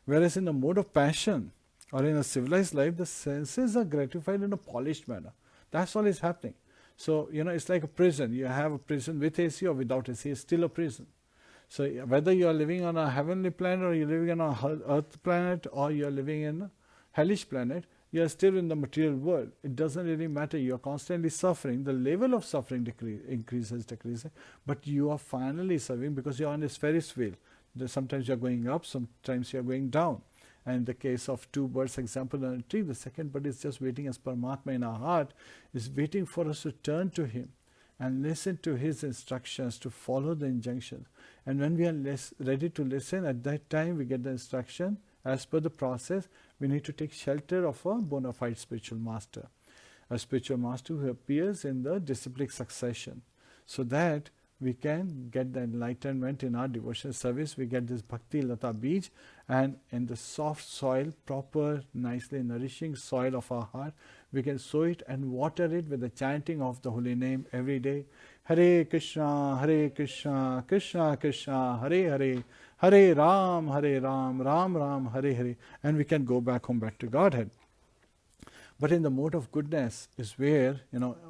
Whereas in the mode of passion, or in a civilized life, the senses are gratified in a polished manner. That's all is happening. So, it's like a prison. You have a prison with AC or without AC, it's still a prison. So, whether you are living on a heavenly planet or you're living on a earth planet or you're living in a hellish planet, you are still in the material world. It doesn't really matter. You are constantly suffering. The level of suffering increases, decreases, but you are finally serving because you're on this Ferris wheel. Sometimes you're going up, sometimes you're going down. And in the case of two birds example on a tree, the second bird is just waiting as Paramatma in our heart, is waiting for us to turn to him and listen to his instructions, to follow the injunctions. And when we are ready to listen, at that time we get the instruction. As per the process, we need to take shelter of a bona fide spiritual master. A spiritual master who appears in the disciplic succession, so that we can get the enlightenment in our devotional service. We get this Bhakti Lata Beej, and in the soft soil, proper, nicely nourishing soil of our heart, we can sow it and water it with the chanting of the holy name every day. Hare Krishna, Krishna Krishna, Hare Hare, Hare Ram, Ram Ram, Hare Hare. And we can go back home, back to Godhead. But in the mode of goodness is where,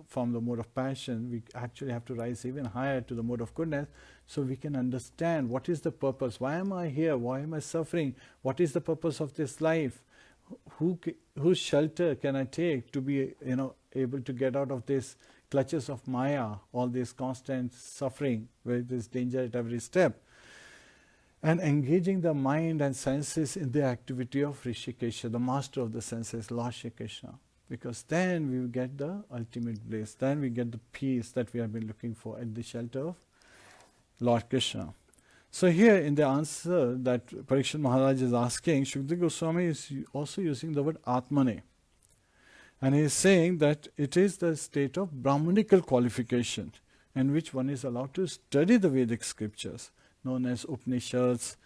from the mode of passion, we actually have to rise even higher to the mode of goodness, so we can understand what is the purpose. Why am I here? Why am I suffering? What is the purpose of this life? Whose shelter can I take to be, able to get out of this clutches of Maya, all this constant suffering, where there's danger at every step? And engaging the mind and senses in the activity of Rishikesha, the master of the senses, Lord Shri Krishna. Because then we will get the ultimate bliss, then we get the peace that we have been looking for at the shelter of Lord Krishna. So here in the answer that Parikshit Maharaj is asking, Shukdev Goswami is also using the word Atmane. And he is saying that it is the state of Brahmanical qualification in which one is allowed to study the Vedic scriptures, known as Upanishads,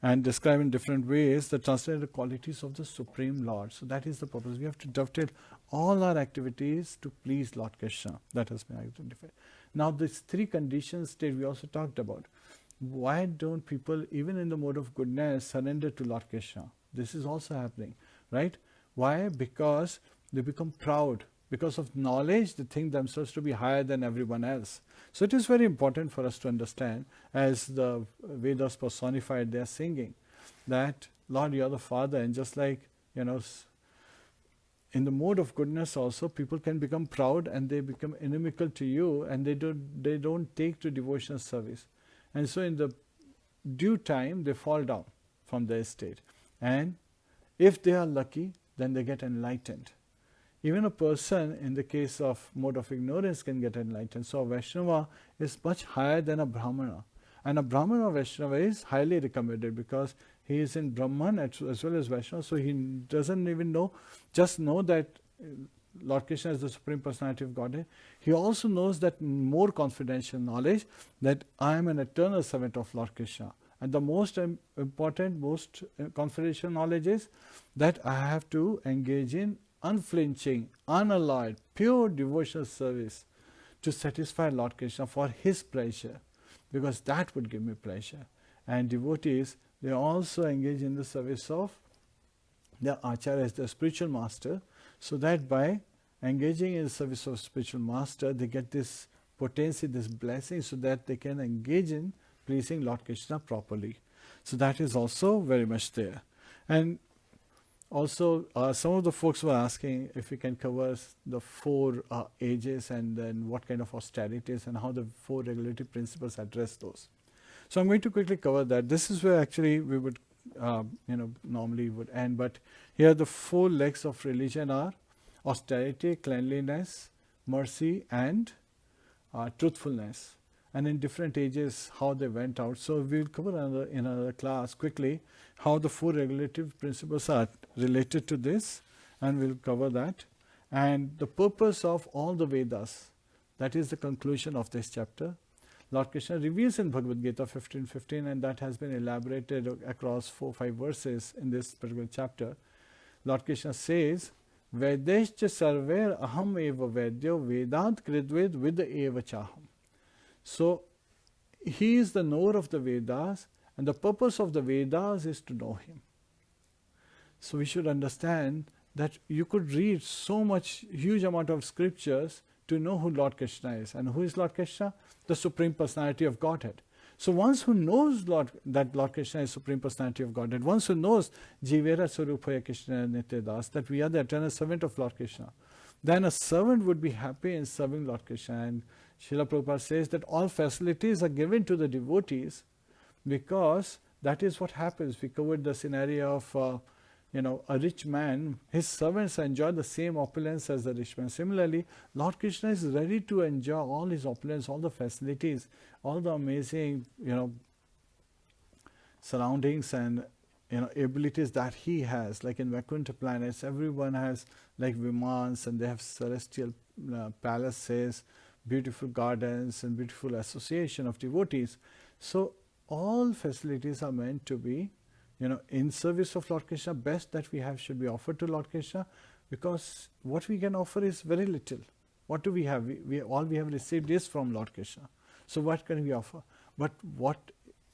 and describe in different ways the transcendental qualities of the Supreme Lord. So that is the purpose. We have to dovetail all our activities to please Lord Krishna. That has been identified. Now these three conditions that we also talked about. Why don't people, even in the mode of goodness, surrender to Lord Krishna? This is also happening, right? Why? Because they become proud. Because of knowledge, they think themselves to be higher than everyone else. So it is very important for us to understand, as the Vedas personified, they are singing, that Lord, you are the Father, and just like, in the mode of goodness also, people can become proud and they become inimical to you, and they don't take to devotional service. And so in the due time, they fall down from their state. And if they are lucky, then they get enlightened. Even a person in the case of mode of ignorance can get enlightened. So a Vaishnava is much higher than a Brahmana. And a Brahmana Vaishnava is highly recommended because he is in Brahman as well as Vaishnava. So he doesn't even just know that Lord Krishna is the Supreme Personality of Godhead. He also knows that more confidential knowledge that I am an eternal servant of Lord Krishna. And the most important, most confidential knowledge is that I have to engage in unflinching, unalloyed, pure devotional service to satisfy Lord Krishna for his pleasure, because that would give me pleasure. and devotees, they also engage in the service of their Acharya as their spiritual master, so that by engaging in the service of spiritual master, they get this potency, this blessing, so that they can engage in pleasing Lord Krishna properly. So that is also very much there. And also, some of the folks were asking if we can cover the 4 ages and then what kind of austerities and how the 4 regulative principles address those. So I'm going to quickly cover that. This is where actually we would, normally would end. But here the 4 legs of religion are austerity, cleanliness, mercy, and truthfulness. And in different ages, how they went out. So we'll cover in another class quickly how the 4 regulative principles are related to this, and we'll cover that. And the purpose of all the Vedas, that is the conclusion of this chapter. Lord Krishna reveals in Bhagavad Gita 15:15, and that has been elaborated across 4-5 verses in this particular chapter. Lord Krishna says, Vedescha sarver aham eva vedyo vedant kridved vid eva chaham. So, he is the knower of the Vedas, and the purpose of the Vedas is to know him. So, we should understand that you could read so much, huge amount of scriptures to know who Lord Krishna is. And who is Lord Krishna? The Supreme Personality of Godhead. So, once who knows that Lord Krishna is Supreme Personality of Godhead, once who knows Jivera Swarupaya Krishna Nityadas, that we are the eternal servant of Lord Krishna, then a servant would be happy in serving Lord Krishna. And Srila Prabhupada says that all facilities are given to the devotees because that is what happens. We covered the scenario of a rich man, his servants enjoy the same opulence as the rich man. Similarly, Lord Krishna is ready to enjoy all his opulence, all the facilities, all the amazing surroundings and abilities that he has. Like in Vaikuntha planets, everyone has like Vimans, and they have celestial palaces, beautiful gardens, and beautiful association of devotees. So all facilities are meant to be in service of Lord Krishna. Best that we have should be offered to Lord Krishna, because what we can offer is very little. What do we have? All we have received is from Lord Krishna. So what can we offer? But what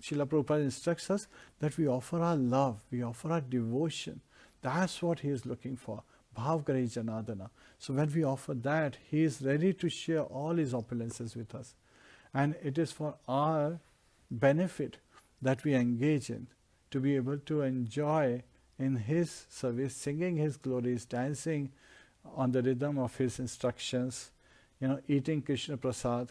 Srila Prabhupada instructs us, that we offer our love, we offer our devotion. That's what he is looking for. Bhav Kare Janadana. So when we offer that, he is ready to share all his opulences with us. And it is for our benefit that we engage in, to be able to enjoy in his service, singing his glories, dancing on the rhythm of his instructions, eating Krishna Prasad,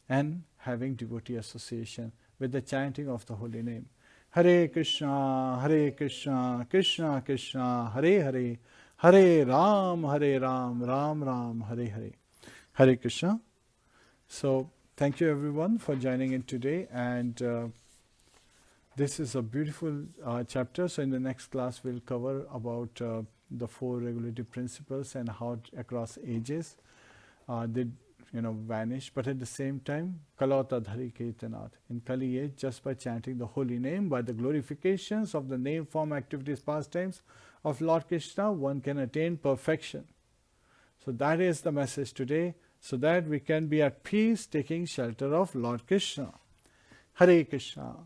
and having devotee association with the chanting of the holy name. Hare Krishna, Krishna Krishna, Hare Hare, Hare Ram, Ram Ram, Hare Hare. Hare Krishna. So, thank you everyone for joining in today, and this is a beautiful chapter. So in the next class we'll cover about the 4 regulative principles and how across ages they vanish. But at the same time, Kalauta Dhari Kirtanat, in Kali age, just by chanting the holy name, by the glorifications of the name, form, activities, pastimes of Lord Krishna, one can attain perfection. So that is the message today, so that we can be at peace taking shelter of Lord Krishna. Hare Krishna.